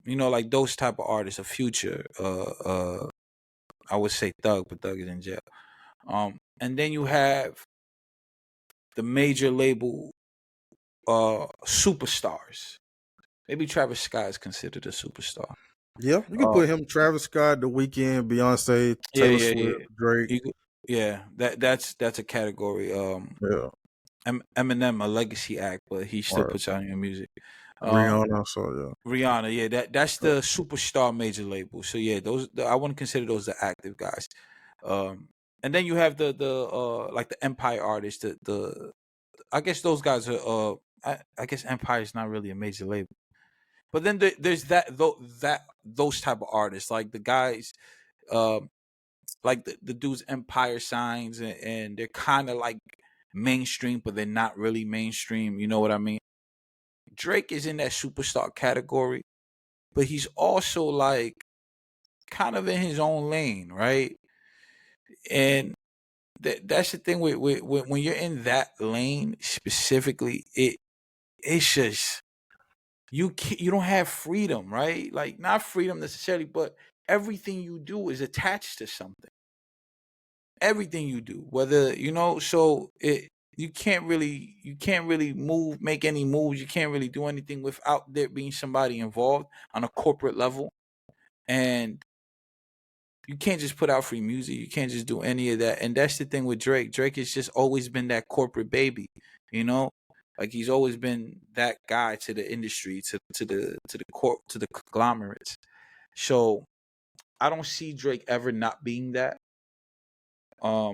you know, like those type of artists, a Future, I would say Thug, but Thug is in jail. And then you have the major label superstars. Maybe Travis Scott is considered a superstar. Yeah, you can Uh, put him, Travis Scott, The Weeknd, Beyonce, yeah, Taylor yeah, yeah. Swift, Drake. Yeah, that's a category. Yeah, Eminem, a legacy act, but he still right. puts out new music. Um, Rihanna. So yeah. Rihanna, yeah, that's the superstar major label. So yeah, I wouldn't consider those the active guys. Um, and then you have the like the Empire artists. The I guess those guys are I guess Empire is not really a major label. But then there's those type of artists, like the guys, um, like the dude's Empire signs, and they're kind of like mainstream, but they're not really mainstream. You know what I mean? Drake is in that superstar category, but he's also like kind of in his own lane, right? And that's the thing with when you're in that lane specifically, it's just you don't have freedom, right? Like not freedom necessarily, but everything you do is attached to something. Everything you do, whether so you can't really make any moves. You can't really do anything without there being somebody involved on a corporate level, and you can't just put out free music. You can't just do any of that. And that's the thing with Drake. Drake has just always been that corporate baby, you know? Like he's always been that guy to the industry, to the conglomerates. So I don't see Drake ever not being that. I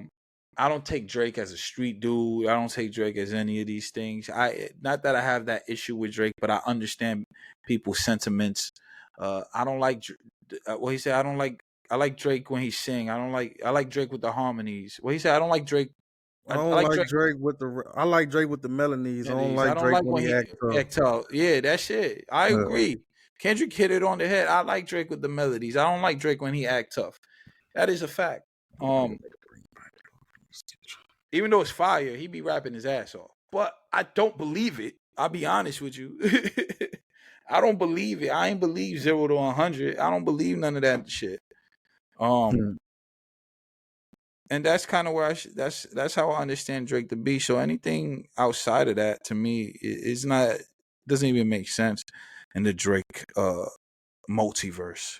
don't take Drake as a street dude. I don't take Drake as any of these things. Not that I have that issue with Drake, but I understand people's sentiments. I don't like what he said. I like Drake when he sing. I like Drake with the harmonies. What he said. I don't like Drake. I I don't like like Drake Drake with the. I like Drake with the melodies. I don't melodies. I like don't Drake like when when he he acts up. act out. Yeah, that's it. I agree. Kendrick hit it on the head. I like Drake with the melodies. I don't like Drake when he act tough. That is a fact. Even though it's fire, he be rapping his ass off. But I don't believe it. I'll be honest with you. I don't believe it. I ain't believe 0 to 100. I don't believe none of that shit. And that's kind of where that's how I understand Drake to be. So anything outside of that to me is not doesn't even make sense in the Drake multiverse.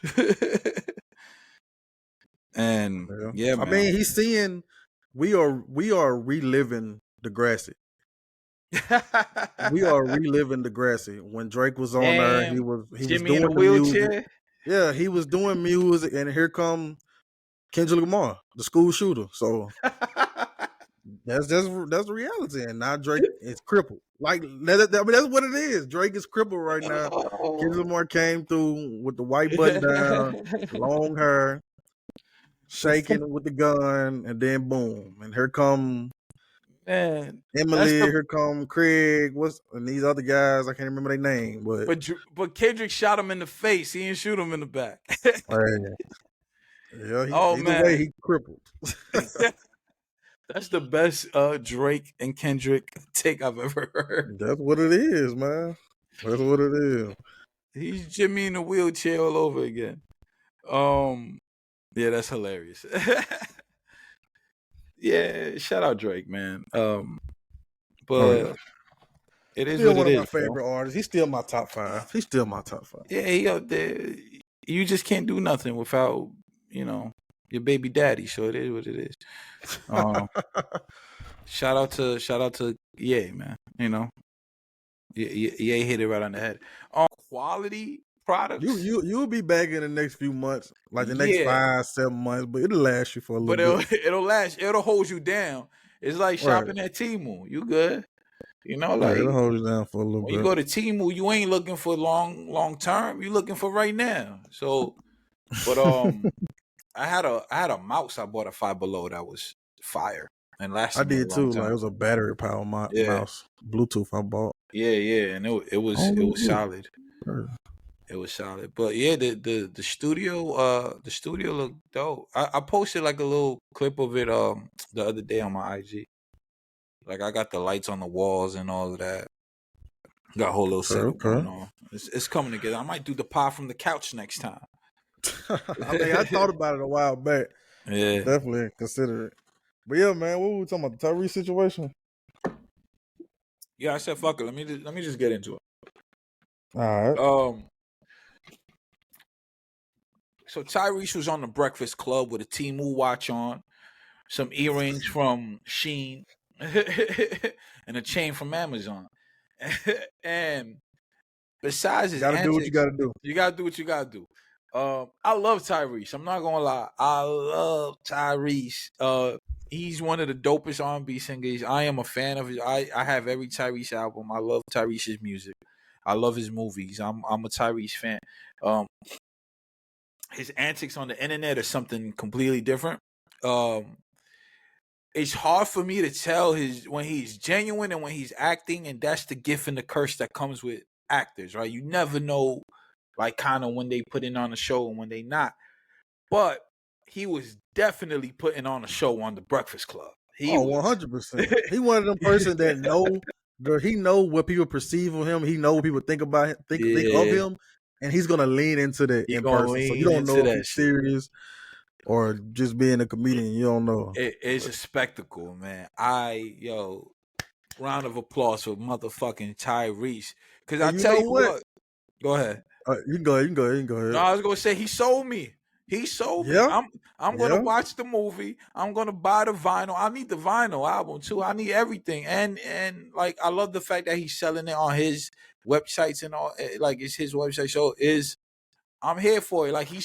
And yeah, I man. mean, he's seeing we are reliving Degrassi. We are reliving Degrassi. When Drake was on there, he was Jimmy in doing a the music. wheelchair. Yeah, he was doing music, and here come Kendrick Lamar, the school shooter. So that's the reality. And now Drake is crippled. Like that's what it is. Drake is crippled right now. Kendrick Lamar came through with the white button down, long hair, shaking with the gun, and then boom, and here come Man, Emily. Here come Craig. And these other guys? I can't remember their name, but Kendrick shot him in the face. He didn't shoot him in the back. Yeah, either way, he crippled. That's the best Drake and Kendrick take I've ever heard. That's what it is, man. That's what it is. He's Jimmy in a wheelchair all over again. Yeah, that's hilarious. Yeah, shout out Drake, man. But it is still what one it of my is, favorite artists. He's still my top 5. He's still my top 5. Yeah, he up there. You just can't do nothing without, your baby daddy. So it is what it is. Shout out to Ye, man. Ye hit it right on the head. Quality products. You'll be back in the next few months, like the next 5-7 months, but it'll last you for a little bit. It'll last. It'll hold you down. It's like shopping at Temu. You good? Like it'll hold you down for a little bit. When you go to Temu, you ain't looking for long term. You looking for right now. So, but I had a mouse I bought at Five Below that was fire and lasted. I did too. Like it was a battery powered mouse, Bluetooth I bought. Yeah, and it was solid. It was solid. But yeah, the studio looked dope. I posted like a little clip of it the other day on my IG. Like I got the lights on the walls and all of that. Got a whole little setup going on. It's coming together. I might do the pie from the couch next time. I mean, I thought about it a while back. Yeah, definitely consider it. But yeah, man, what were we talking about? The Tyrese situation? Yeah, I said fuck it. Let me just get into it. All right. So Tyrese was on the Breakfast Club with a Temu watch on, some earrings from Shein, and a chain from Amazon. And besides his antics, do what you gotta do. You gotta do what you gotta do. I love Tyrese. I'm not gonna lie. I love Tyrese. He's one of the dopest R&B singers. I am a fan of his. I have every Tyrese album. I love Tyrese's music. I love his movies. I'm a Tyrese fan. His antics on the internet are something completely different. it's hard for me to tell when he's genuine and when he's acting, and that's the gift and the curse that comes with actors, right? You never know, like, kind of when they putting on a show and when they not. But he was definitely putting on a show on the Breakfast Club. He Oh, was. 100%. He one of them person that he know what people perceive of him. He know what people think about him, think of Yeah, him, and he's gonna lean into that he in gonna person. So you lean don't know into if that he's shit. serious or just being a comedian. You don't know. It's a spectacle, man. Round of applause for motherfucking Tyrese. Because I And you tell know you what? what, go ahead. You can go ahead. You can go ahead. You can go No, ahead. I was gonna say he sold me. He sold me. Yeah, I'm gonna yeah. watch the movie. I'm gonna buy the vinyl. I need the vinyl album too. I need everything. And like I love the fact that he's selling it on his websites and all. Like it's his website. So I'm here for it. Like he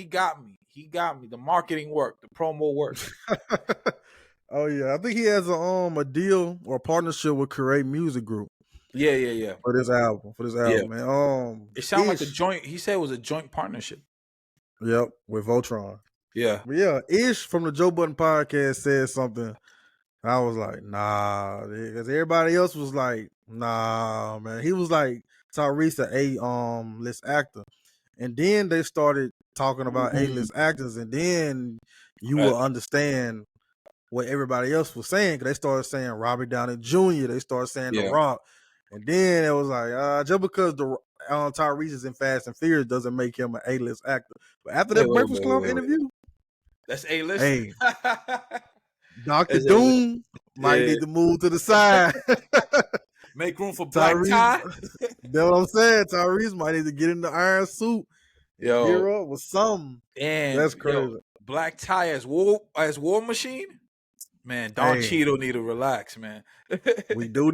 got me. He got me. The marketing worked. The promo worked. Oh yeah, I think he has a deal or partnership with Create Music Group Yeah. for this album. Yeah. Man. It sounded like a Ish. joint. He said it was a joint partnership. Yep, with Voltron. Yeah. But yeah, Ish from the Joe Budden podcast said something. I was like, nah, because everybody else was like, nah, man. He was like Tyrese, list actor, and then they started talking about A-list actors, and then you will understand what everybody else was saying. Cause they started saying Robert Downey Jr. They started saying The Yeah. Roc, and then it was like, just because Tyrese is in Fast and Furious doesn't make him an A-list actor. But after that Breakfast Club interview, That's A-list. hey, Dr. That's A-list. Doom might Yeah. need to move to the side. Make room for Black Tyrese, Tie. that's what I'm saying. Tyrese might need to get in the iron suit and Yo, gear up with something. and That's crazy. Black Tie as War Machine. Man, Don Hey, Cheadle need to relax, man. we do.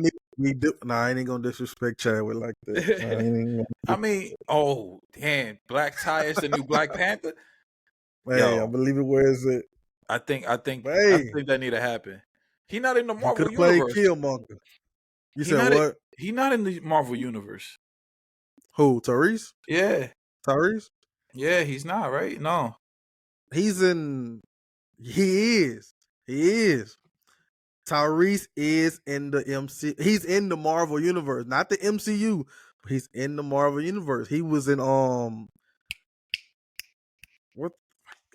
Nah, I ain't gonna disrespect Chadwick like that. I mean, oh damn, Black Tie is the new Black Panther. Hey, Yo, I believe it. Where is it? I think But hey, that need to happen. He not in the he could Marvel have played universe. Killmonger. You He said not what? he not in the Marvel universe. Who? Tyrese? Yeah, Tyrese? yeah, he's not right. No, He's in. He is. He is. Tyrese is in the MC. He's in the Marvel universe, not the MCU. But he's in the Marvel universe. He was in what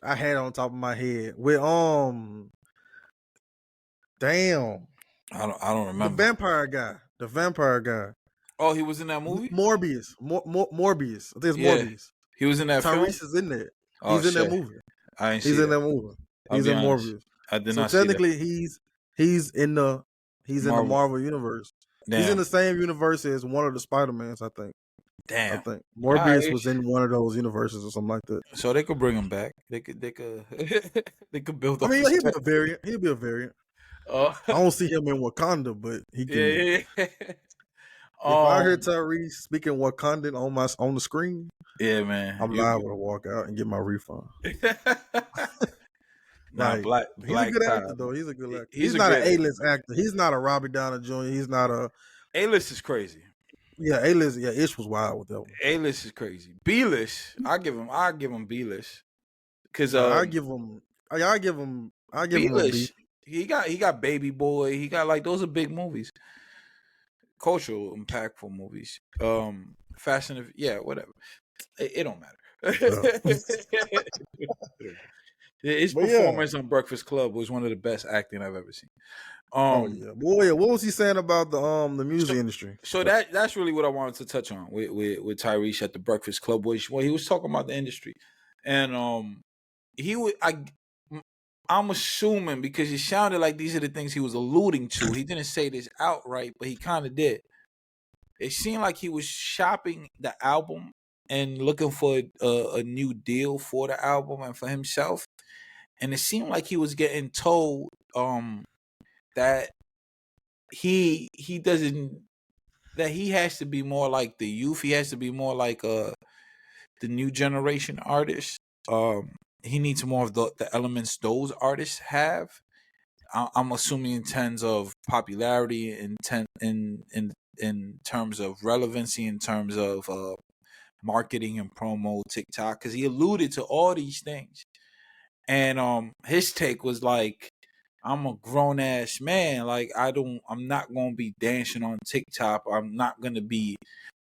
I had on top of my head with damn, I don't remember. the vampire guy. Oh, he was in that movie. Morbius, Morbius. I think it's Yeah, Morbius. he was in that film. Tyrese is in there. Oh He's in shit, that movie. I didn't He's see in that. that movie. I'll He's be in honest. Morbius. I did So not see that. technically, he's in the Marvel universe. Damn. He's in the same universe as one of the Spider-Mans, I think. Damn. I think Morbius Right. was in one of those universes or something like that. So they could bring him back. They could they could build I up. mean, his he'll be chest. a variant. He'll be a variant. Oh, I don't see him in Wakanda, but he can. yeah. If I hear Tyrese speaking Wakandan on the screen, Yeah, man. I'm liable to walk out and get my refund. Nah, Like, he's a Black good Tie. actor, though. He's a good actor. He's He's a not an great A-list actor. He's not a Robert Downey Jr. He's not a A-list is crazy. A-list. Yeah, Ish was wild with that one. A-list is crazy. B-list, I give him B-list. Cause I give him a B. B-list, he got Baby Boy. He got like those are big movies, cultural, impactful movies. Fast and yeah, whatever. It don't matter. His performance on Breakfast Club was one of the best acting I've ever seen. Oh yeah, boy. What was he saying about the music industry? So that's really what I wanted to touch on with Tyrese at the Breakfast Club, which he was talking about the industry, and I'm assuming because it sounded like these are the things he was alluding to. He didn't say this outright, but he kind of did. It seemed like he was shopping the album and looking for a new deal for the album and for himself, and it seemed like he was getting told that he doesn't, that he has to be more like the youth. He has to be more like the new generation artists. He needs more of the elements those artists have. I'm assuming in terms of popularity, in terms of relevancy, in terms of marketing and promo, TikTok, because he alluded to all these things. And his take was like, I'm a grown ass man. Like I'm not gonna be dancing on TikTok. I'm not gonna be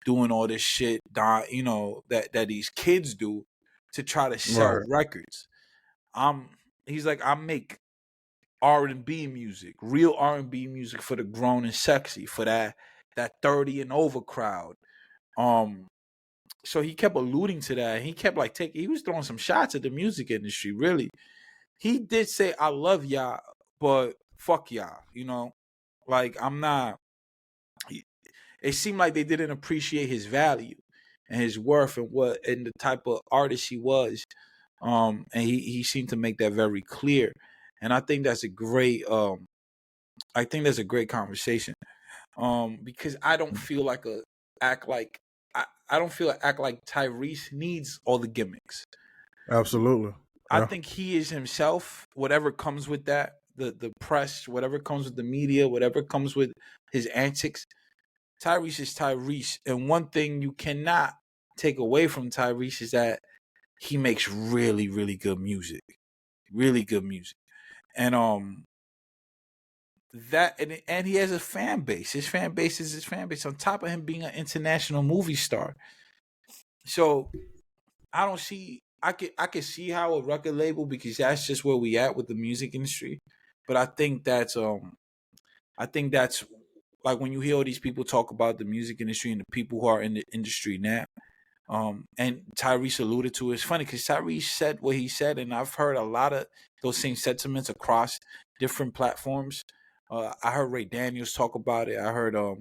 doing all this shit, that these kids do to try to sell Right. records. I'm He's like, I make R&B music, real R&B music for the grown and sexy, for that 30 and over crowd. So he kept alluding to that. He kept he was throwing some shots at the music industry, really. He did say, I love y'all, but fuck y'all, Like, I'm not. It seemed like they didn't appreciate his value and his worth and the type of artist he was. And he seemed to make that very clear. And I think that's a great conversation. Because I don't feel like I don't feel act like Tyrese needs all the gimmicks. Absolutely. I Yeah. think he is himself, whatever comes with that, the press, whatever comes with the media, whatever comes with his antics. Tyrese is Tyrese. And one thing you cannot take away from Tyrese is that he makes really, really good music. Really good music. And and he has a fan base. His fan base is his fan base. On top of him being an international movie star. So I don't see I could see how a record label, because that's just where we at with the music industry. But I think that's like when you hear all these people talk about the music industry and the people who are in the industry now. And Tyrese alluded to it. It's funny because Tyrese said what he said, and I've heard a lot of those same sentiments across different platforms. I heard Ray Daniels talk about it. I heard a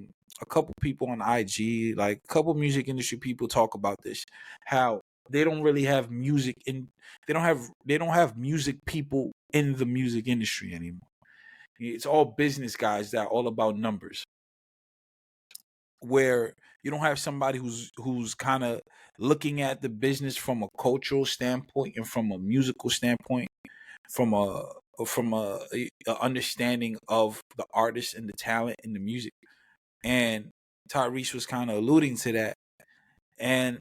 couple people on IG, like a couple music industry people talk about this, how they don't really have music in they don't have music people in the music industry anymore. It's all business guys that are all about numbers, where you don't have somebody who's kind of looking at the business from a cultural standpoint and from a musical standpoint, from a understanding of the artist and the talent and the music. And Tyrese was kind of alluding to that. And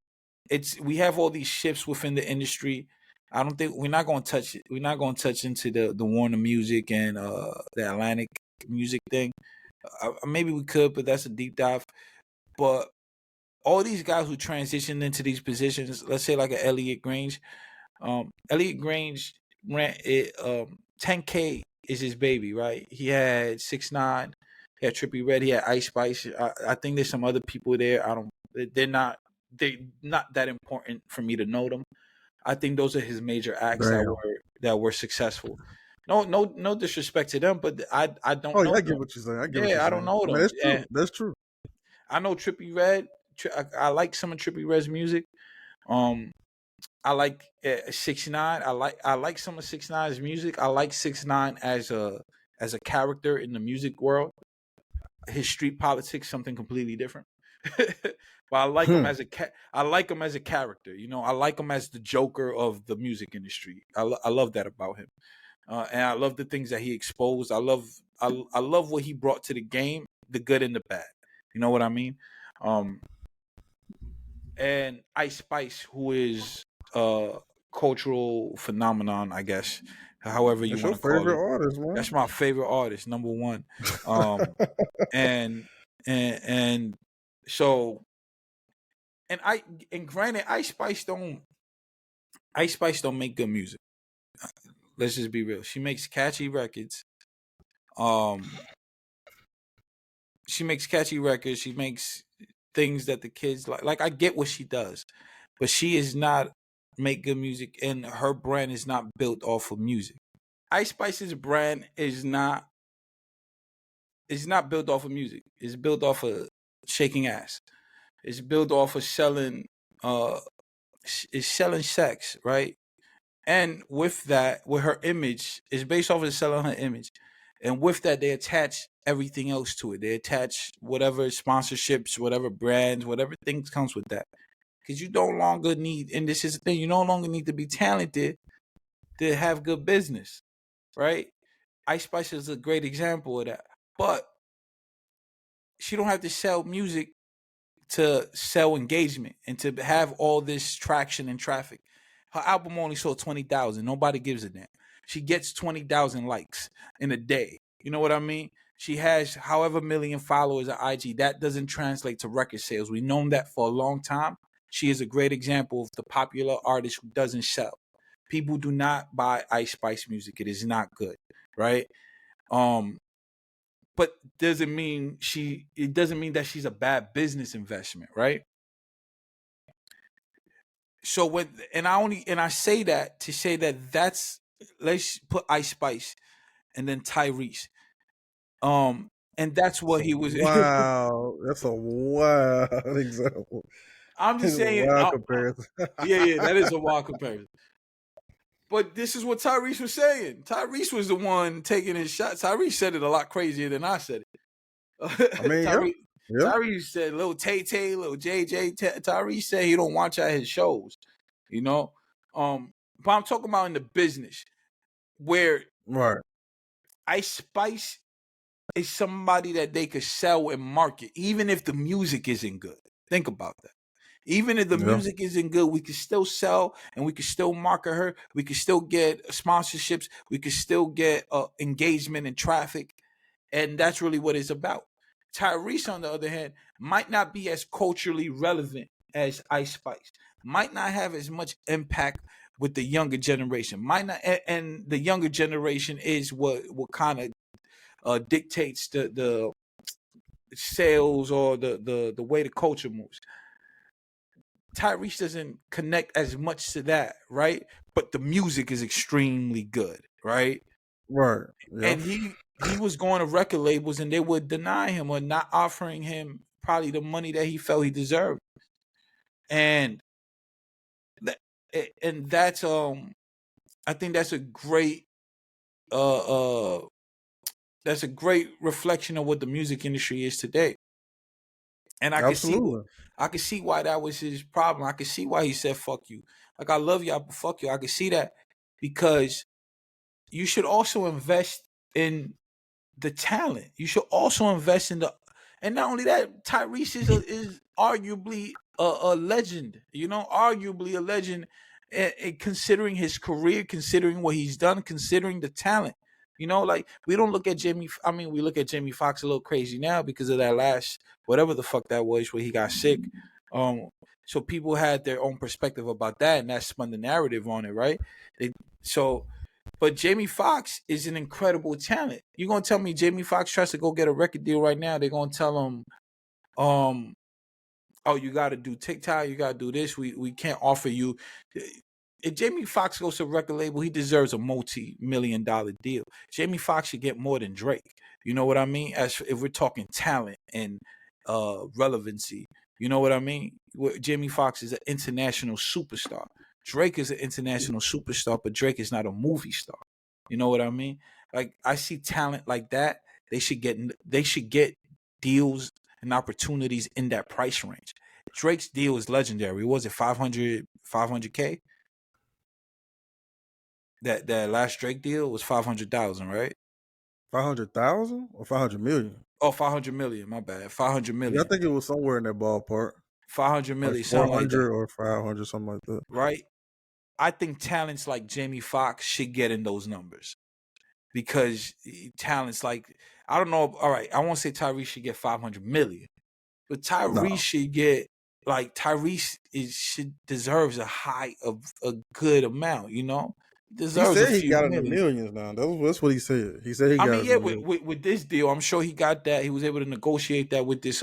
we have all these shifts within the industry. I don't think we're not going to touch it. We're not going to touch into the Warner Music and the Atlantic Music thing. Maybe we could, but that's a deep dive. But all these guys who transitioned into these positions, let's say like an Elliot Grange, Elliot Grange ran it. 10K is his baby, right? He had 6ix9ine, he had Trippie Redd, he had Ice Spice. I think there's some other people there. They're not that important for me to know them. I think those are his major acts Damn. that were successful. No disrespect to them, but I don't Oh, know yeah, I get them. what you're saying. I get what you're Yeah, I don't saying. know I mean, them. that's true. And That's true. I know Trippie Redd. I like some of Trippie Redd's music. Um, I like 6ix9ine. I like some of 6ix9ine's music. I like 6ix9ine as a character in the music world. His street politics something completely different. But I like him as I like him as a character. I like him as the Joker of the music industry. I love that about him. And I love the things that he exposed. I love what he brought to the game, the good and the bad. You know what I mean? Um, and Ice Spice, who is a cultural phenomenon, I guess, however you That's your want to call favorite it. artist, That's man. my favorite artist, number one. Um, and and so and granted, Ice Spice don't make good music. Let's just be real. She makes catchy records. Um, she makes catchy records. She makes things that the kids like. Like, I get what she does, but she is not make good music, and her brand is not built off of music. Ice Spice's brand is not built off of music. It's built off of shaking ass. It's built off of selling is selling sex, right? And with that, with her image, it's based off of selling her image. And with that, they attach everything else to it. They attach whatever sponsorships, whatever brands, whatever things comes with that. Because you no longer need, and this is the thing, you no longer need to be talented to have good business, right? Ice Spice is a great example of that. But she don't have to sell music to sell engagement and to have all this traction and traffic. Her album only sold 20,000. Nobody gives a damn. She gets 20,000 likes in a day. You know what I mean? She has however million followers on IG. That doesn't translate to record sales. We've known that for a long time. She is a great example of the popular artist who doesn't sell. People do not buy Ice Spice music. It is not good, right? But it doesn't mean that she's a bad business investment, right? So I say that to say that's, let's put Ice Spice and then Tyrese. And that's what he was. Wow, that's a wild example. I'm just It's a saying, wild comparison. yeah, that is a wild comparison. But this is what Tyrese was saying. Tyrese was the one taking his shots. Tyrese said it a lot crazier than I said it. I mean, yeah. Tyrese said, little Tay, little JJ. Tyrese said he don't watch at his shows, you know. But I'm talking about in the business where Right. Ice Spice is somebody that they could sell and market, even if the music isn't good. Think about that. Even if the music isn't good, we can still sell and we can still market her. We can still get sponsorships. We can still get engagement and traffic. And that's really what it's about. Tyrese, on the other hand, might not be as culturally relevant as Ice Spice. Might not have as much impact with the younger generation. Might not, and the younger generation is what kind of dictates the sales or the way the culture moves. Tyrese doesn't connect as much to that, right? But the music is extremely good, right? Right. Yeah. And he was going to record labels and they would deny him or not offering him probably the money that he felt he deserved. And that's I think that's a great reflection of what the music industry is today. And I can see why that was his problem. I can see why he said fuck you. Like, I love y'all, but fuck you. I can see that because you should also invest in the talent. You should also invest in and not only that, Tyrese is arguably a legend. You know, arguably a legend, considering his career, considering what he's done, considering the talent. You know, like, we don't look at Jamie. I mean, we look at Jamie Foxx a little crazy now because of that last whatever the fuck that was where he got sick. So people had their own perspective about that, and that spun the narrative on it, right? But Jamie Foxx is an incredible talent. You're gonna tell me Jamie Foxx tries to go get a record deal right now? They're gonna tell him, oh, you got to do TikTok, you got to do this. We can't offer you. If Jamie Foxx goes to a record label, he deserves a multi-million-dollar deal. Jamie Foxx should get more than Drake. You know what I mean? As if we're talking talent and relevancy, you know what I mean? Jamie Foxx is an international superstar. Drake is an international superstar, but Drake is not a movie star. You know what I mean? Like, I see talent like that. They should get deals and opportunities in that price range. Drake's deal is legendary. Was it 500K? That last Drake deal was 500,000, right? 500,000 or 500 million? Oh, 500 million. My bad. 500 million. Yeah, I think it was somewhere in that ballpark. 500 million, like something like that. or 500, something like that. Right? I think talents like Jamie Foxx should get in those numbers because talents like, I don't know. All right, I won't say Tyrese should get 500 million, but Tyrese should get, like, Tyrese deserves a good amount. You know, he said he got in the millions now. That's what he said. He said he got. I mean, yeah, with this deal, I'm sure he got that. He was able to negotiate that with this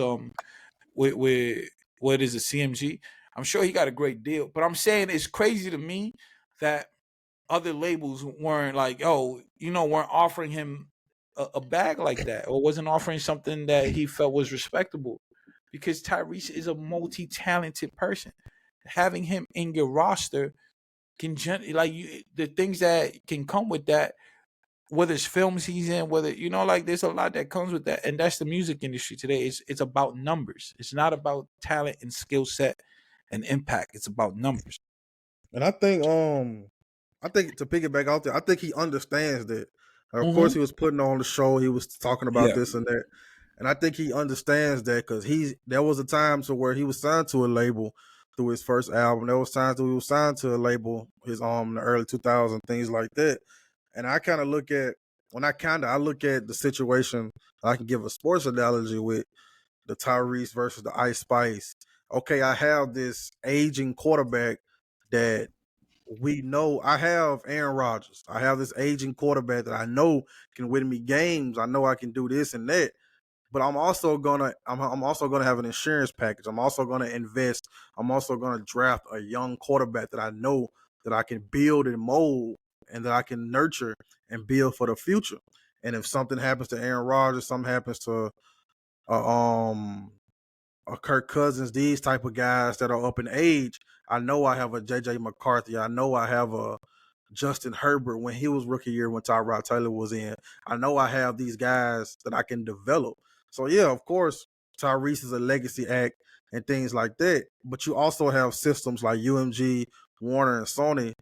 with what is it, CMG. I'm sure he got a great deal. But I'm saying it's crazy to me that other labels weren't like, weren't offering him a bag like that, or wasn't offering something that he felt was respectable, because Tyrese is a multi-talented person. Having him in your roster can the things that can come with that, whether it's films he's in, whether, there's a lot that comes with that. And that's the music industry today. It's about numbers. It's not about talent and skill set and impact. It's about numbers. And I think to piggyback out there, I think he understands that. Of course, he was putting on the show. He was talking about this and that. And I think he understands that because there was a time to where he was signed to a label through his first album. There was times he was signed to a label, in the early 2000s, things like that. And I kind of look at I look at the situation. I can give a sports analogy with the Tyrese versus the Ice Spice. Okay, I have this aging quarterback that we know. I have Aaron Rodgers. I have this aging quarterback that I know can win me games. I know I can do this and that. But I'm also gonna have an insurance package. I'm also gonna invest. I'm also gonna draft a young quarterback that I know that I can build and mold and that I can nurture and build for the future. And if something happens to Aaron Rodgers, something happens to uh, um Kirk Cousins, these type of guys that are up in age, I know I have a JJ McCarthy. I know I have a Justin Herbert when he was rookie year when Tyrod Taylor was in. I know I have these guys that I can develop. So yeah, of course, Tyrese is a legacy act and things like that. But you also have systems like UMG, Warner, and Sony,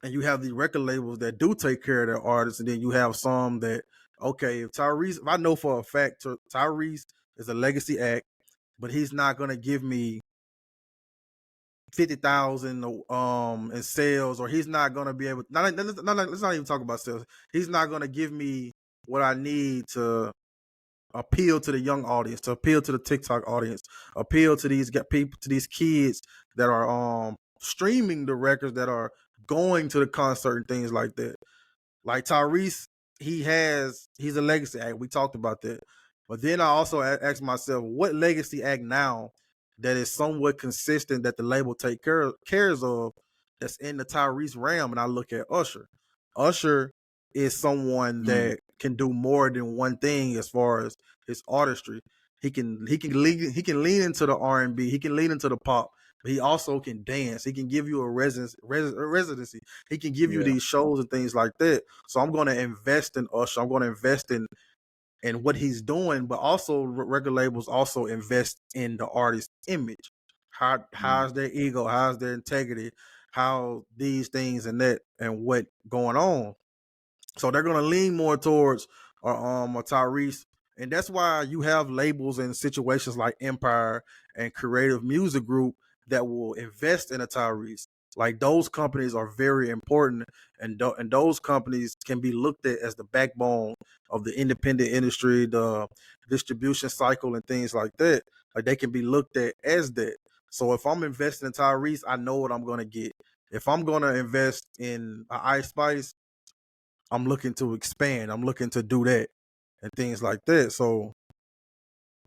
and you have the record labels that do take care of their artists, and then you have some that okay, if I know for a fact Tyrese is a legacy act, but he's not gonna give me 50,000 in sales, or he's not gonna be able. Let's not even talk about sales. He's not gonna give me what I need to appeal to the young audience, to appeal to the TikTok audience, appeal to these people, to these kids that are streaming the records, that are going to the concert and things like that. Like Tyrese, he's a legacy act. We talked about that. But then I also asked myself, what legacy act now that is somewhat consistent that the label cares of, that's in the Tyrese realm? And I look at Usher. Usher is someone that can do more than one thing as far as his artistry. He can lean into the R&B. He can lean into the pop. But he also can dance. He can give you a residency. He can give you these shows and things like that. So I'm going to invest in Usher. I'm going to invest in what he's doing, but also record labels also invest in the artist's image. How's their ego? How's their integrity? How these things and that and what going on? So they're going to lean more towards a Tyrese. And that's why you have labels in situations like Empire and Creative Music Group that will invest in a Tyrese. Like those companies are very important, and those companies can be looked at as the backbone of the independent industry, the distribution cycle, and things like that. Like they can be looked at as that. So if I'm investing in Tyrese, I know what I'm going to get. If I'm going to invest in Ice Spice, I'm looking to expand. I'm looking to do that and things like that. So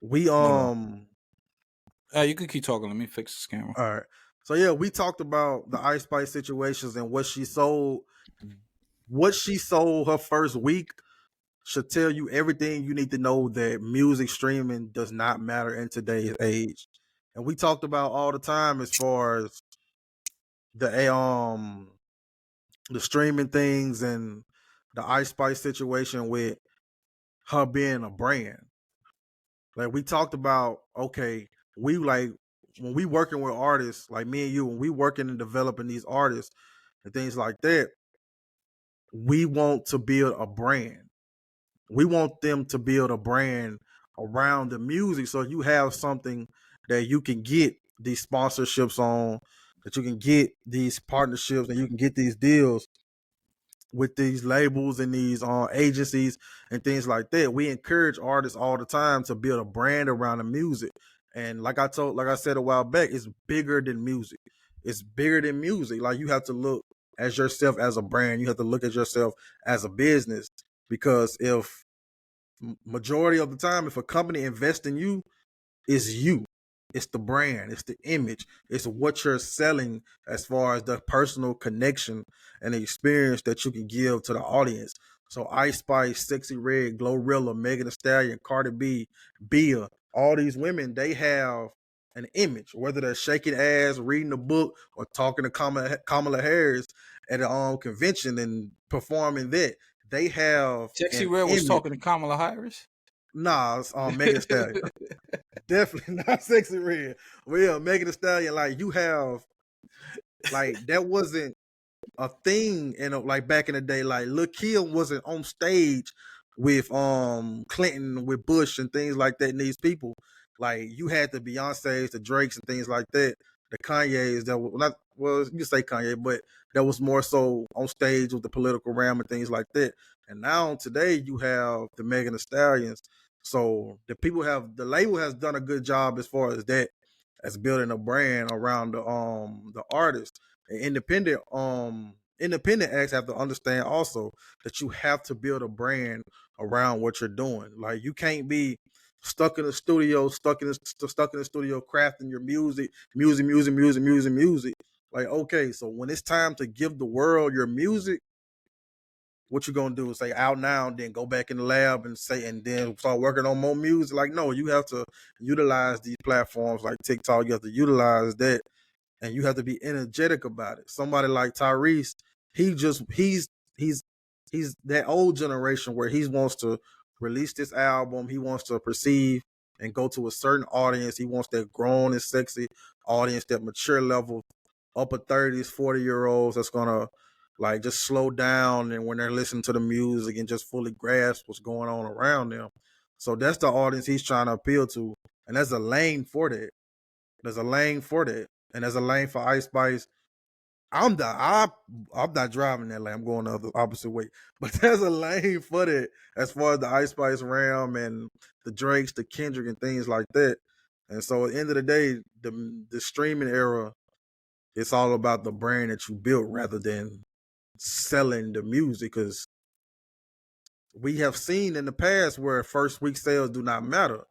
we you can keep talking. Let me fix this camera. all right. So yeah, we talked about the Ice Spice situations and what she sold. What she sold her first week should tell you everything you need to know that music streaming does not matter in today's age. And we talked about all the time as far as the streaming things and the Ice Spice situation with her being a brand. Like we talked about, okay, we like when we working with artists, like me and you, when we working and developing these artists and things like that, we want to build a brand. We want them to build a brand around the music. So you have something that you can get these sponsorships on, that you can get these partnerships, and you can get these deals with these labels and these agencies and things like that. We encourage artists all the time to build a brand around the music. And like I said a while back, it's bigger than music. It's bigger than music. Like you have to look at yourself as a brand. You have to look at yourself as a business, because if majority of the time, if a company invests in you, it's you. It's the brand. It's the image. It's what you're selling as far as the personal connection and the experience that you can give to the audience. So Ice Spice, Sexy Red, Glorilla, Megan Thee Stallion, Cardi B, Bia, all these women, they have an image, whether they're shaking ass, reading a book, or talking to Kamala Harris at a convention and performing that. They have Sexy an Red was image. talking to Kamala Harris. Nah, it's Megan Thee Stallion. Definitely not Sexy Red. Well, yeah, Megan Thee Stallion, like you have, like that wasn't a thing like back in the day. Like Lil Kim wasn't on stage with Clinton, with Bush and things like that. And these people, like you had the Beyonces, the Drakes, and things like that the Kanye's that were not, well, you can say Kanye, but that was more so on stage with the political realm and things like that. And now today you have the Megan Thee Stallions. So the label has done a good job as far as that, as building a brand around the artist. And independent acts have to understand also that you have to build a brand around what you're doing. Like you can't be stuck in the studio, stuck in the studio crafting your music. Like, okay, so when it's time to give the world your music, what you gonna do? Say out now, and then go back in the lab and then start working on more music? Like, no, you have to utilize these platforms like TikTok. You have to utilize that, and you have to be energetic about it. Somebody like Tyrese, he's that old generation where he wants to release this album. He wants to perceive and go to a certain audience. He wants that grown and sexy audience, that mature level, upper 30s, 40-year-olds that's gonna like just slow down and when they're listening to the music and just fully grasp what's going on around them. So that's the audience he's trying to appeal to. And there's a lane for that. There's a lane for that. And there's a lane for Ice Spice. I'm not driving that lane. I'm going the opposite way. But there's a lane for that as far as the Ice Spice realm and the Drakes, the Kendrick, and things like that. And so at the end of the day, the streaming era, it's all about the brand that you built rather than selling the music. Because we have seen in the past where first week sales do not matter.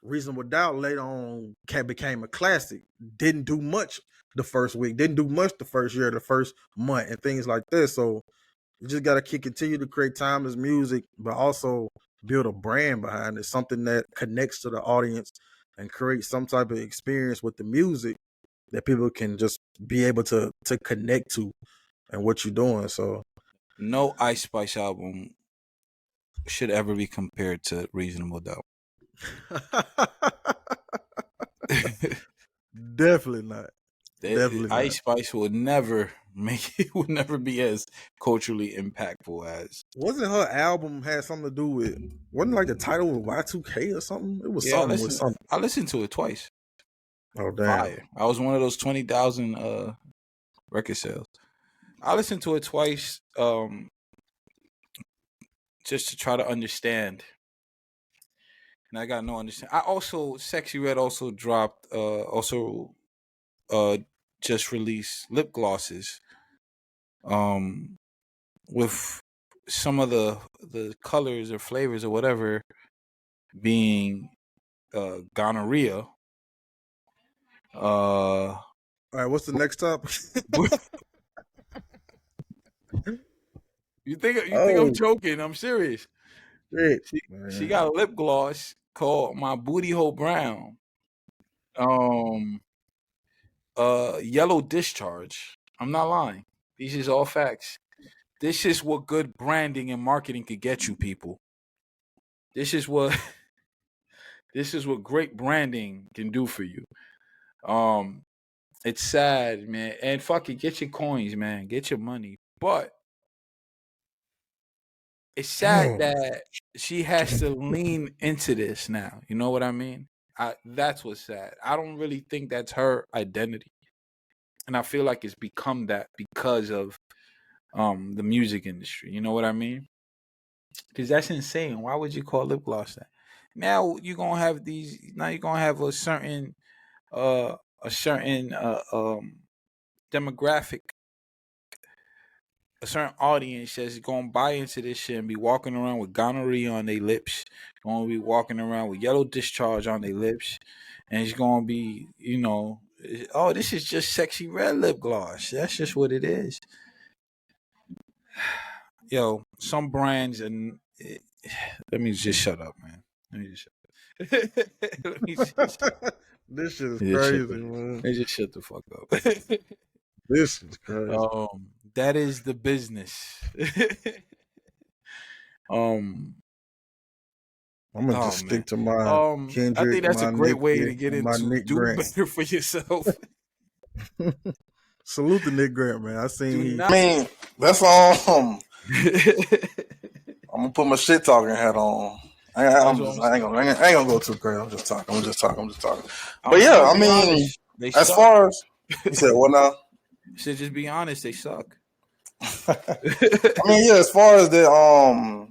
Reasonable Doubt later on became a classic. Didn't do much the first week, didn't do much the first year, the first month, and things like this. So you just got to continue to create timeless music, but also build a brand behind it, something that connects to the audience and create some type of experience with the music that people can just be able to connect to and what you're doing. So no Ice Spice album should ever be compared to Reasonable Doubt. Definitely not. Definitely Ice Spice will never be as culturally impactful as. Wasn't her album had something to do with? Wasn't like the title was Y2K or something? It was something with something. I listened to it twice. Oh damn! Fire. I was one of those 20,000 record sales. I listened to it twice, just to try to understand. And I got no understanding. Sexy Red also dropped, just released lip glosses, with some of the colors or flavors or whatever being gonorrhea. All right, what's the next topic? You think I'm joking? I'm serious. Shit, she got a lip gloss called My Booty Hole Brown. Yellow Discharge. I'm not lying. These is all facts. This is what good branding and marketing could get you, people. This is what great branding can do for you. It's sad, man. And fuck it, get your coins, man. Get your money. But it's sad that she has to lean into this now. You know what I mean? That's what's sad. I don't really think that's her identity. And I feel like it's become that because of the music industry. You know what I mean? Because that's insane. Why would you call lip gloss that? Now you're gonna have a certain demographic, a certain audience that's gonna buy into this shit and be walking around with gonorrhea on their lips, gonna be walking around with yellow discharge on their lips, and it's gonna be, oh, this is just Sexy Red lip gloss. That's just what it is. Yo, some brands and let me just shut up, man. This shit is crazy, man. They just shut the fuck up. This is crazy. That is the business. I'm gonna just stick to my Kendrick. I think that's a great way to get into do better for yourself. Salute to Nick Grant, man. That's all. I'm gonna put my shit talking hat on. I ain't gonna go too crazy. I'm just talking. But yeah, I mean, They as suck. far as you said, what now? Should just be honest. They suck. I mean, yeah, as far as the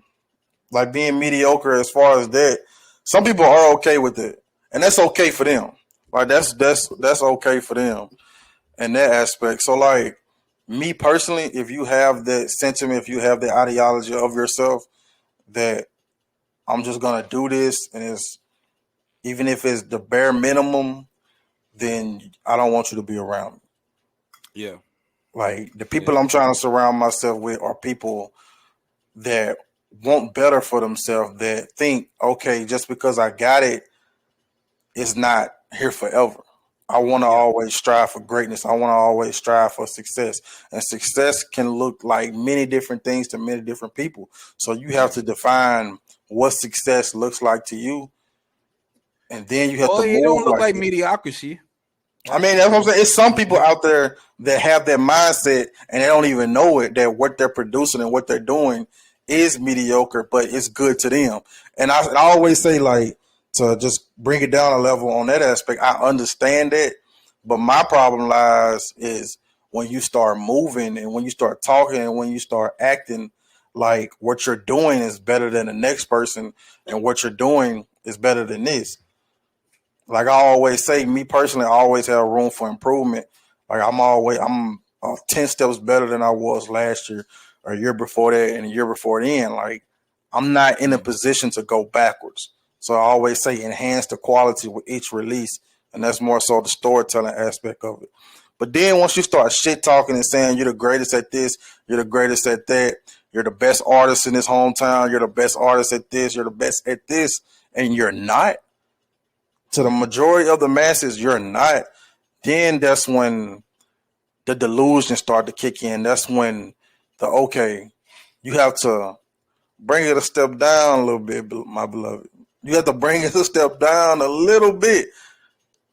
like being mediocre, as far as that, some people are okay with it, and that's okay for them. Like that's okay for them in that aspect. So like me personally, if you have that sentiment, if you have the ideology of yourself that I'm just gonna do this, and it's even if it's the bare minimum, then I don't want you to be around me. Yeah. Like the Yeah. people I'm trying to surround myself with are people that want better for themselves, that think, okay, just because I got it, it's not here forever. I want to Yeah. always strive for greatness. I want to always strive for success. And success can look like many different things to many different people. So you have to define what success looks like to you. And then you have Well, to it move don't look like like that. mediocrity. I mean, that's what I'm saying. It's some people out there that have that mindset and they don't even know it, that what they're producing and what they're doing is mediocre, but it's good to them. And I always say, like, to just bring it down a level on that aspect, I understand that. But my problem lies is when you start moving and when you start talking and when you start acting like what you're doing is better than the next person and what you're doing is better than this. Like I always say, me personally, I always have room for improvement. Like I'm 10 steps better than I was last year or a year before that and a year before then. Like I'm not in a position to go backwards. So I always say enhance the quality with each release. And that's more so the storytelling aspect of it. But then once you start shit talking and saying you're the greatest at this, you're the greatest at that, you're the best artist in this hometown, you're the best artist at this, you're the best at this, and you're not, to the majority of the masses, you're not, then that's when the delusions start to kick in. That's when okay, you have to bring it a step down a little bit, my beloved. You have to bring it a step down a little bit.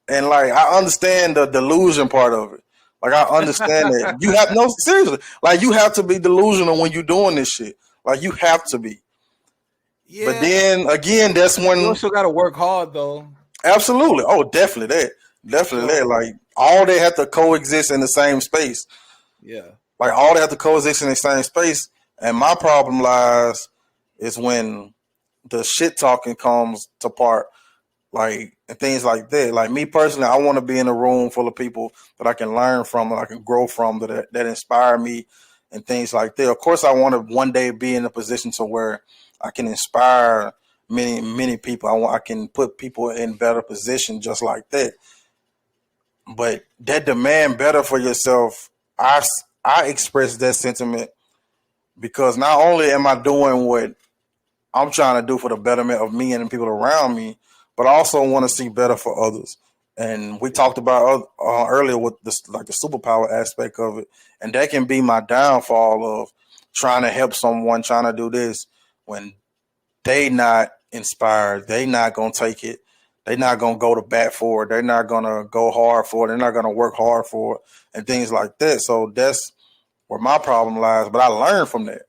And like I understand the delusion part of it. Like I understand that. You have no seriously. Like you have to be delusional when you're doing this shit. Like you have to be. Yeah. But then again, that's when You also got to work hard though. absolutely. Oh, definitely that. Definitely that. Like all they have to coexist in the same space. Yeah. Like all they have to coexist in the same space. And my problem lies is when the shit talking comes to part, like and things like that. Like me personally, I want to be in a room full of people that I can learn from, that I can grow from, that inspire me and things like that. Of course, I want to one day be in a position to where I can inspire many people. I can put people in better position just like that. But that demand better for yourself, I express that sentiment because not only am I doing what I'm trying to do for the betterment of me and the people around me, but I also want to see better for others. And we talked about earlier with this, like the superpower aspect of it, and that can be my downfall of trying to help someone, trying to do this when they not inspired, they not gonna take it, they not gonna go to bat for it, they're not gonna go hard for it, they're not gonna work hard for it, and things like that. So that's where my problem lies. But I learned from that.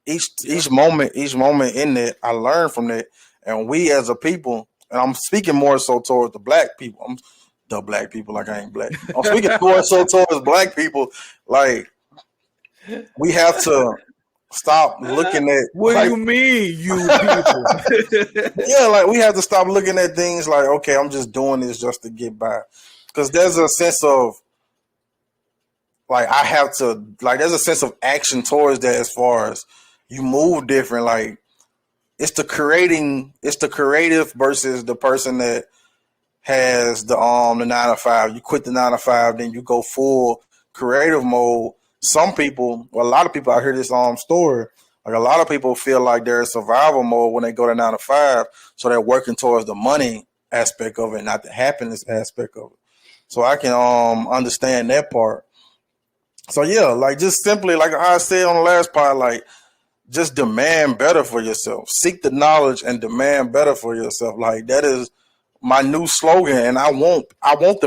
Each moment in that, I learned from that. And we as a people, and I'm speaking more so towards the black people. I'm the black people, like I ain't black. I'm speaking more so towards black people. Like we have to stop looking at. What like, do you mean, you people? yeah, like we have to stop looking at things like, okay, I'm just doing this just to get by, because there's a sense of like I have to like there's a sense of action towards that as far as you move different. Like it's the creative versus the person that has the 9 to 5. You quit the 9 to 5, then you go full creative mode. Some people, well, a lot of people, I hear this story. Like a lot of people feel like they're in survival mode when they go to 9 to 5, so they're working towards the money aspect of it, not the happiness aspect of it. So I can understand that part. So yeah, like just simply like I said on the last part, like just demand better for yourself. Seek the knowledge and demand better for yourself. Like that is my new slogan, and I want the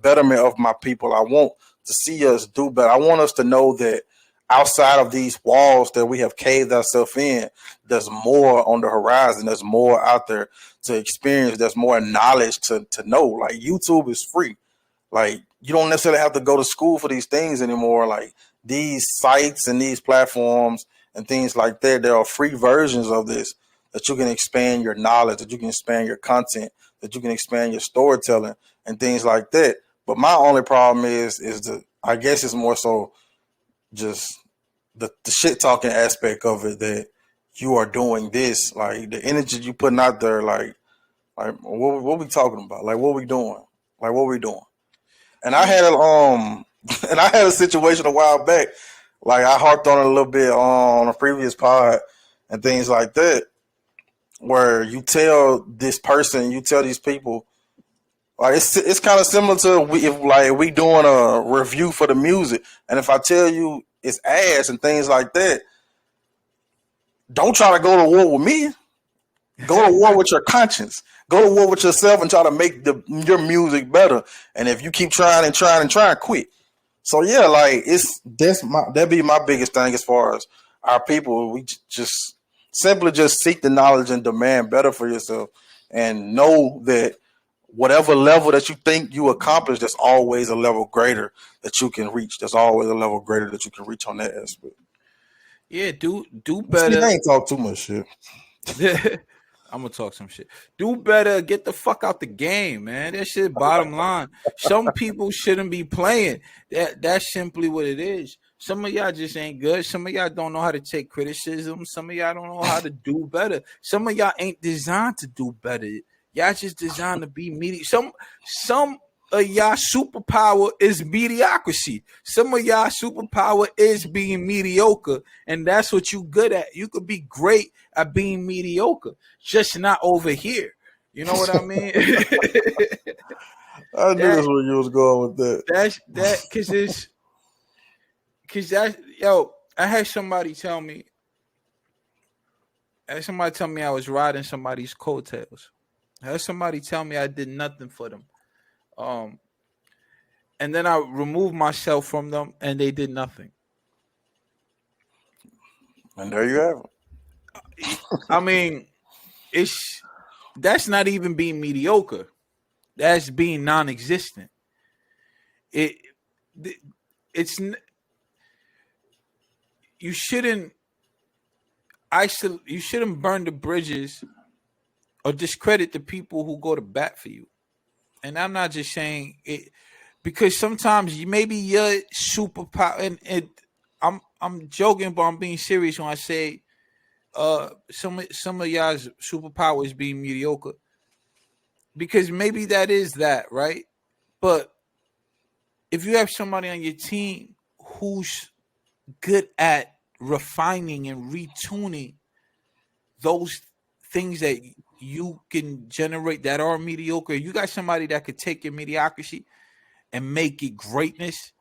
betterment of my people. I want to see us do better. I want us to know that outside of these walls that we have caved ourselves in, there's more on the horizon. There's more out there to experience. There's more knowledge to know. Like YouTube is free. Like you don't necessarily have to go to school for these things anymore. Like these sites and these platforms and things like that, there are free versions of this that you can expand your knowledge, that you can expand your content, that you can expand your storytelling and things like that. But my only problem is I guess it's more so just the shit talking aspect of it, that you are doing this, like the energy you putting out there, like what we talking about, like what we doing, And I had and I had a situation a while back, like I harped on it a little bit on a previous pod and things like that, where you tell this person, you tell these people, like it's kind of similar to if we doing a review for the music, and if I tell you it's ass and things like that, don't try to go to war with me. Go to war with your conscience. Go to war with yourself and try to make your music better. And if you keep trying and trying and trying, quit. So yeah, like that'd be my biggest thing as far as our people. We just simply just seek the knowledge and demand better for yourself, and know that whatever level that you think you accomplished, there's always a level greater that you can reach. There's always a level greater that you can reach on that aspect. Yeah, do better. See, I ain't talk too much shit. I'm gonna talk some shit. Do better. Get the fuck out the game, man. That shit. Bottom line. Some people shouldn't be playing. That's simply what it is. Some of y'all just ain't good. Some of y'all don't know how to take criticism. Some of y'all don't know how to do better. Some of y'all ain't designed to do better. Y'all just designed to be mediocre. Some of y'all superpower is mediocrity. Some of y'all superpower is being mediocre, and that's what you good at. You could be great at being mediocre, just not over here. You know what I mean? I knew that's where you was going with that. That's yo. I had somebody tell me. I was riding somebody's coattails. I had somebody tell me I did nothing for them. And then I removed myself from them, and they did nothing. And there you have it. I mean, that's not even being mediocre. That's being non-existent. It's you shouldn't burn the bridges or discredit the people who go to bat for you. And I'm not just saying it because sometimes maybe your superpower, and I'm joking, but I'm being serious when I say some of y'all's superpower is being mediocre, because maybe that is that, right? But if you have somebody on your team who's good at refining and retuning those things that you can generate that are mediocre, you got somebody that could take your mediocrity and make it greatness.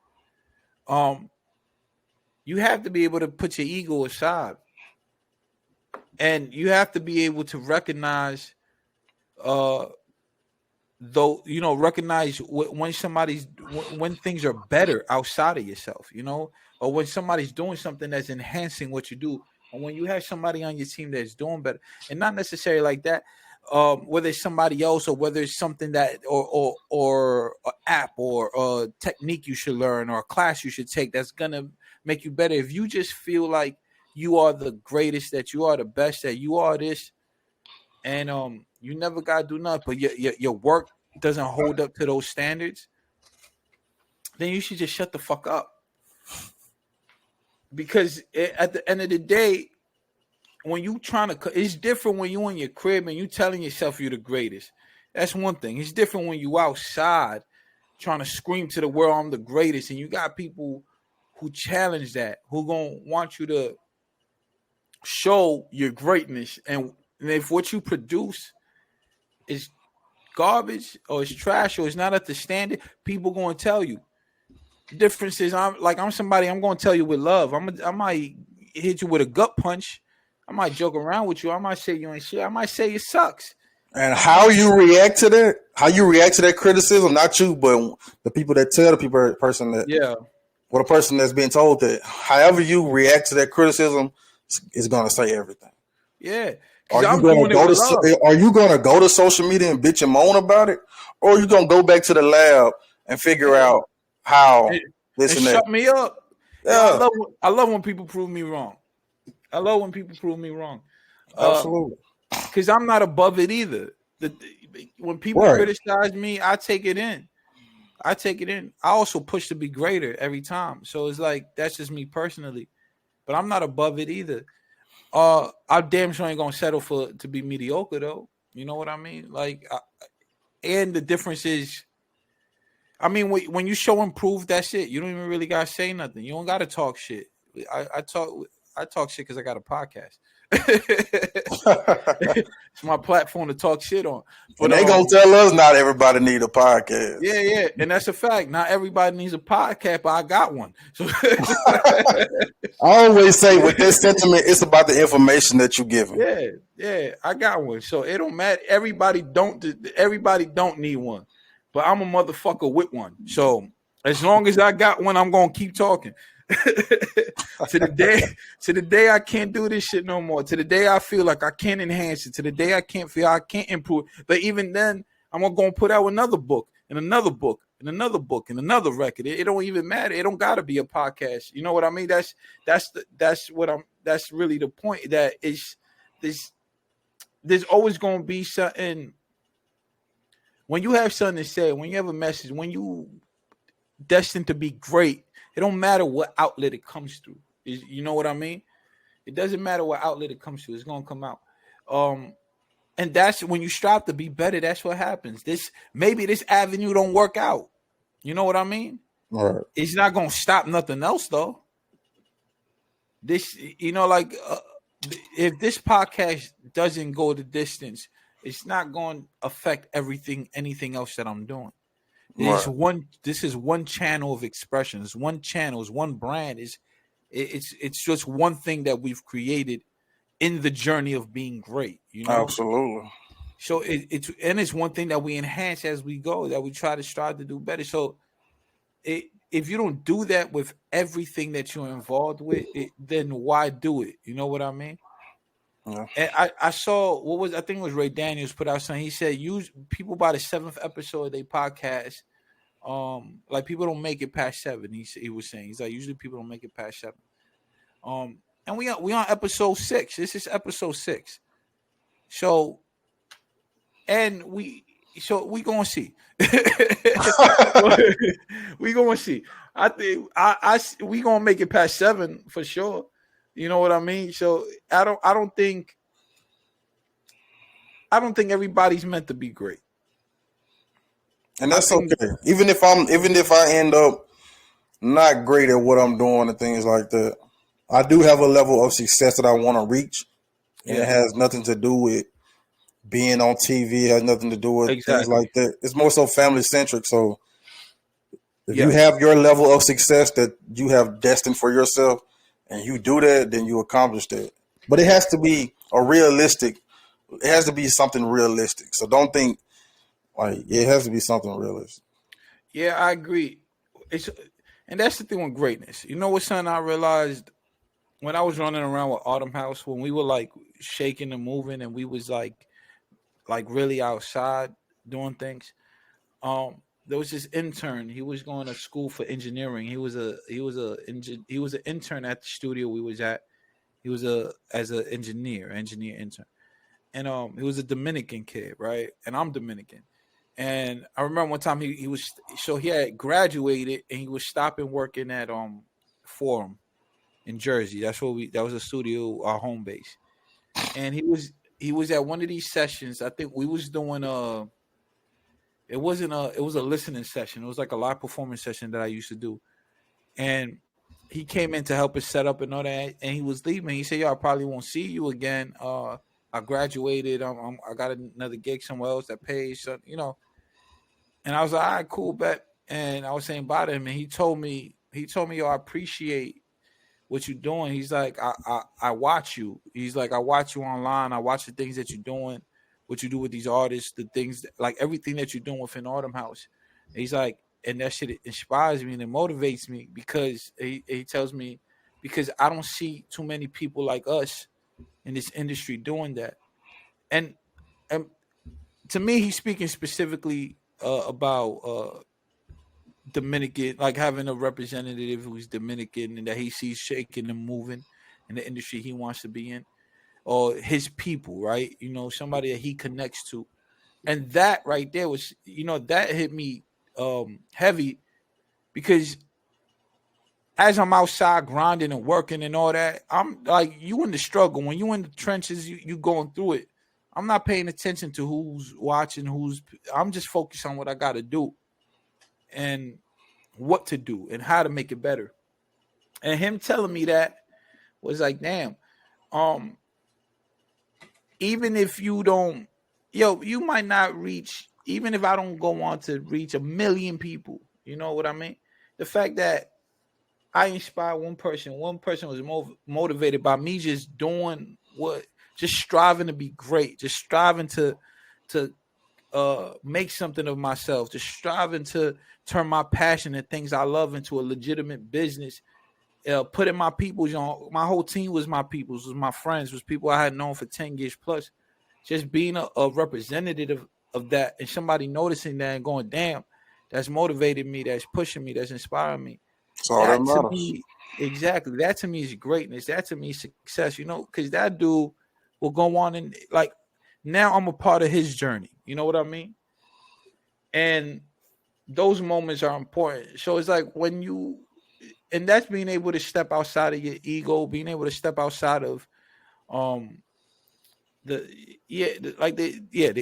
You have to be able to put your ego aside, and you have to be able to recognize, recognize when things are better outside of yourself, or when somebody's doing something that's enhancing what you do. And when you have somebody on your team that's doing better, and not necessarily like that, whether it's somebody else or whether it's something that or an app or a technique you should learn or a class you should take that's gonna make you better. If you just feel like you are the greatest, that you are the best, that you are this, and you never gotta do nothing, but your work doesn't hold up to those standards, then you should just shut the fuck up. Because at the end of the day, when you it's different when you in your crib and you telling yourself you're the greatest. That's one thing. It's different when you outside trying to scream to the world, I'm the greatest. And you got people who challenge that, who gonna want you to show your greatness. And if what you produce is garbage or it's trash or it's not at the standard, people gonna tell you. The difference is I'm somebody, I'm gonna tell you with love. I might hit you with a gut punch. I might joke around with you. I might say you ain't shit. I might say it sucks. And how you react to that, criticism, not you, but the people that tell the person that. Yeah. with a person that's being told that however you react to that criticism is going to say everything. Yeah, Are because you I'm going doing to it go with love. to Are you going to go to social media and bitch and moan about it, or are you going to go back to the lab and figure out how this And and that? shut me up. Yo, Yeah, I love when people prove me wrong. I love when people prove me wrong. absolutely. Because I'm not above it either. When people Right. criticize me, I take it in. I take it in. I also push to be greater every time. So it's like that's just me personally. But I'm not above it either. I damn sure ain't gonna settle for to be mediocre though. You know what I mean? And the difference is, I mean, when you show and prove that shit, you don't even really gotta say nothing. You don't gotta talk shit. I talk shit because I got a podcast. It's my platform to talk shit on. And But they gonna tell us not everybody need a podcast. yeah, and that's a fact. Not everybody needs a podcast, but I got one. So I always say with this sentiment, it's about the information that you're giving. yeah, I got one. So it don't matter. Everybody don't need one, but I'm a motherfucker with one. So as long as I got one, I'm gonna keep talking. to the day I can't do this shit no more. To the day I feel like I can't enhance it. To the day I can't feel I can't improve. But even then, I'm gonna put out another book and another book and another book and another record. It don't even matter. It don't gotta be a podcast. You know what I mean? That's really the point. That is there's always gonna be something. When you have something to say, when you have a message, when you destined to be great, it don't matter what outlet it comes through. You know what I mean? It doesn't matter what outlet it comes through. It's gonna come out. And that's when you strive to be better. That's what happens. Maybe this avenue don't work out. You know what I mean? Right. It's not gonna stop nothing else though. This, if this podcast doesn't go the distance, it's not going to affect anything else that I'm doing. Right. This is one channel of expression. It's one channel. It's one brand. It's just one thing that we've created in the journey of being great. You know, Absolutely. so it's one thing that we enhance as we go. That we try to strive to do better. So if you don't do that with everything that you're involved with, then why do it? You know what I mean? Yeah. And I saw I think it was Ray Daniels put out something. He said, use people by the 7th episode of their podcast. Like people don't make it past 7. He was saying, he's like, usually people don't make it past 7. And we on episode 6. This is episode 6. So we gonna see. We gonna see. I think we gonna make it past 7 for sure. You know what I mean? So I don't think everybody's meant to be great. And that's okay. Even if I end up not great at what I'm doing and things like that, I do have a level of success that I want to reach. And it has nothing to do with being on TV. It has nothing to do with things like that. It's more so family centric. So if you have your level of success that you have destined for yourself and you do that, then you accomplish that. But it has to be it has to be something realistic. So don't think it has to be something realistic. Yeah, I agree. And that's the thing with greatness. You know what, son? I realized when I was running around with Autumn House, when we were like shaking and moving, and we was like really outside doing things. There was this intern. He was going to school for engineering. He was an intern at the studio we was at. He was as an engineer intern, and he was a Dominican kid, right? And I'm Dominican. And I remember one time he had graduated and he was stopping working at Forum in Jersey. That was a studio, our home base. And he was at one of these sessions. I think we was doing it was a listening session. It was like a live performance session that I used to do. And he came in to help us set up and all that, and he was leaving. He said, "Yo, I probably won't see you again. I graduated. I got another gig somewhere else that pays, so, you know." And I was like, "All right, cool, bet." And I was saying bye to him, and he told me, "Yo, I appreciate what you're doing." He's like, I watch you. He's like, I watch you online. I watch the things that you're doing, what you do with these artists, the things like everything that you're doing within Autumn House. And he's like, and that shit inspires me and it motivates me because he tells me because I don't see too many people like us in this industry doing that. And to me, he's speaking specifically about Dominican, like having a representative who's Dominican and that he sees shaking and moving in the industry he wants to be in, or his people, right? You know, somebody that he connects to. And that right there was, you know, that hit me heavy because as I'm outside grinding and working and all that, I'm like, you in the struggle. When you in the trenches, you going through it. I'm not paying attention to who's watching, I'm just focused on what I got to do and what to do and how to make it better. And him telling me that was like, damn, even if you don't, you might not reach, even if I don't go on to reach 1 million people, you know what I mean? The fact that I inspired one person was motivated by me just doing just striving to be great, just striving to make something of myself, just striving to turn my passion and things I love into a legitimate business. Putting my peoples on, my whole team was my peoples, was my friends, was people I had known for 10 years plus. Just being a representative of that and somebody noticing that and going, damn, that's motivated me, that's pushing me, that's inspiring me. That's all that To matters. me, exactly. That to me is greatness. That to me is success, you know, because that dude will go on and like now I'm a part of his journey. You know what I mean? And those moments are important. So it's like and that's being able to step outside of your ego, being able to step outside of the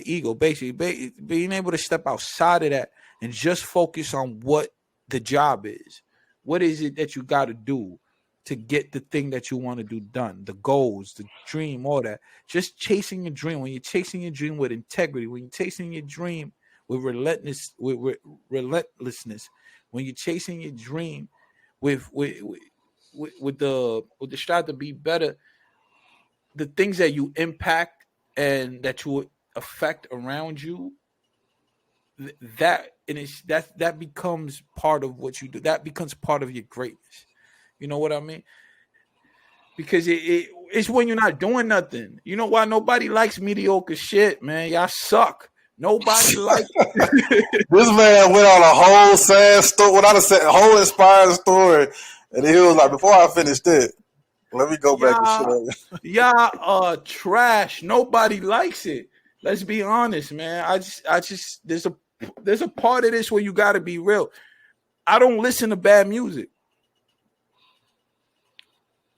ego, basically being able to step outside of that and just focus on what the job is. What is it that you got to do to get the thing that you want to do done? The goals, the dream, all that. Just chasing your dream. When you're chasing your dream with integrity, when you're chasing your dream with relentlessness, when you're chasing your dream with the strive to be better, the things that you impact and that you affect around you, that becomes part of what you do. That becomes part of your greatness. You know what I mean? Because it's when you're not doing nothing. You know why nobody likes mediocre shit, man? Y'all suck. Nobody likes. This man went on a whole sad story. What I said, a whole inspiring story, and he was like, "Before I finish it, let me go back and shit." Y'all trash. Nobody likes it. Let's be honest, man. I just there's a part of this where you got to be real. I don't listen to bad music.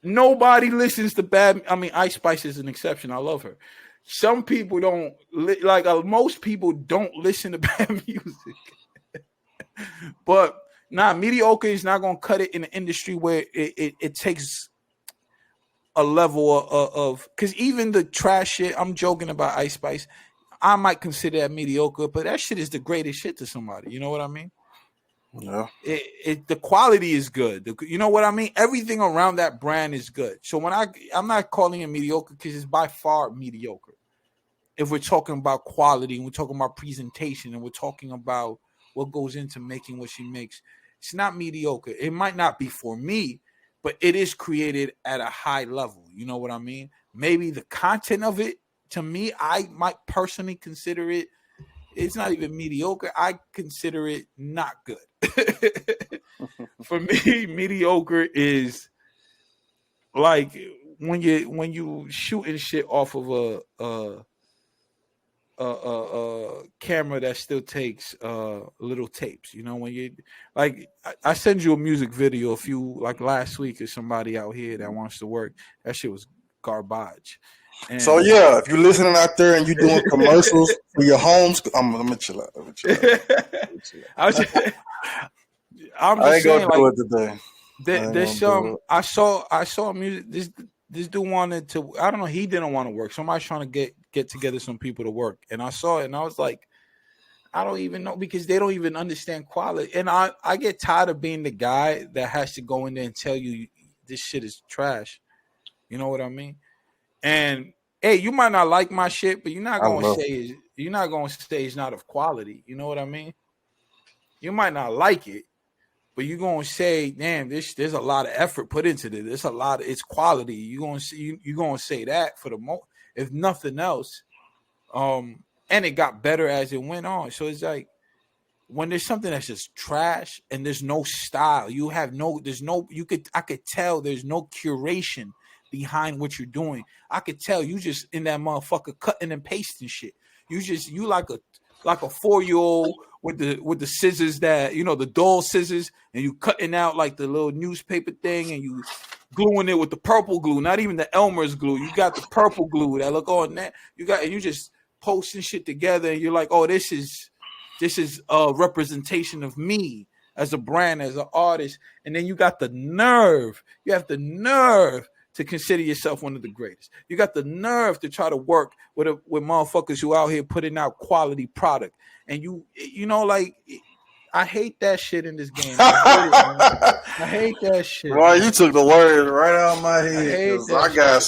Nobody listens to bad. I mean, Ice Spice is an exception. I love her. Some people don't most people don't listen to bad music. But mediocre is not gonna cut it in an industry where it takes a level of because even the trash shit, I'm joking about Ice Spice, I might consider that mediocre, but that shit is the greatest shit to somebody. You know what I mean? Yeah. The quality is good. You know what I mean? Everything around that brand is good. So when I'm not calling it mediocre because it's by far mediocre. If we're talking about quality and we're talking about presentation and we're talking about what goes into making what she makes, it's not mediocre. It might not be for me, but it is created at a high level. You know what I mean? Maybe the content of it, to me, I might personally consider it, it's not even mediocre. I consider it not good. For me, mediocre is like when you shooting shit off of a camera that still takes little tapes. You know, when you like, I send you a music video like last week of somebody out here that wants to work. That shit was garbage. And so yeah, if you're listening out there and you're doing commercials for your homes, I'm gonna chill out. I'm just saying, gonna like, do it today. there's some. I saw music. This dude wanted to. I don't know. He didn't want to work. Somebody's trying to get together some people to work, and I saw it, and I was like, I don't even know, because they don't even understand quality. And I get tired of being the guy that has to go in there and tell you this shit is trash. You know what I mean? And hey, you might not like my shit, but you're not gonna say it's not of quality. You know what I mean? You might not like it, but you're gonna say, "Damn, there's a lot of effort put into this. There's a lot of it's quality." You're gonna say that for the most, if nothing else. And it got better as it went on. So it's like when there's something that's just trash and there's no style, I could tell there's no curation behind what you're doing. I could tell you just in that motherfucker cutting and pasting shit. You like a 4-year-old with the scissors that, the dull scissors, and you cutting out like the little newspaper thing and you gluing it with the purple glue, not even the Elmer's glue. You got the purple glue that look on that. You just posting shit together and you're like, oh, this is a representation of me as a brand, as an artist. And then you have the nerve to consider yourself one of the greatest. You got the nerve to try to work with motherfuckers who out here putting out quality product. And I hate that shit in this game. I hate that shit. Boy, you took the words right out of my head. I got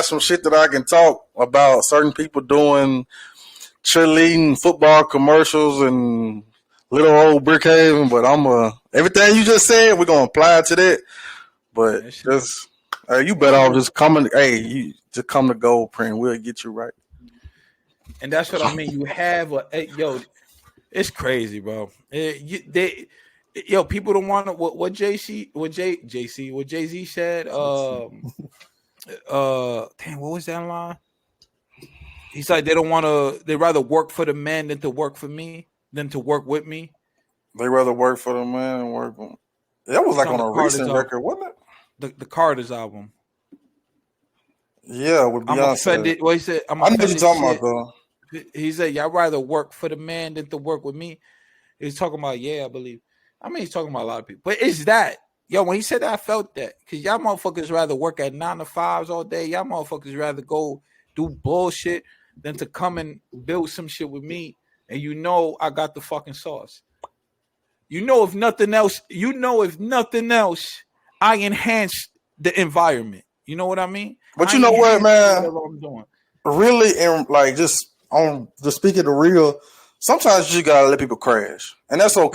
some shit that I can talk about. Certain people doing cheerleading football commercials and little old Brickhaven, but everything you just said, we're gonna apply to that. But just you better off just coming. Hey, you just come to Gold Print. We'll get you right. And that's what I mean. You have it's crazy, bro. People don't want to what Jay-Z said. Damn, what was that line? He's like, they'd rather work for the man than to work for me, than to work with me. They rather work for the man and work with. That was like on a recent record, wasn't it? The Carter's album. Yeah, with Beyonce. I'm offended. What he said? I know what you're talking about, though. He said, y'all rather work for the man than to work with me. He's talking about, I believe. I mean, he's talking about a lot of people. But it's that. When he said that, I felt that. Because y'all motherfuckers rather work at 9 to 5s all day. Y'all motherfuckers rather go do bullshit than to come and build some shit with me. And I got the fucking sauce. If nothing else, I enhance the environment. You know what I mean? But you know what, man? Really, and like just speaking the real, sometimes you just gotta let people crash, and that's okay.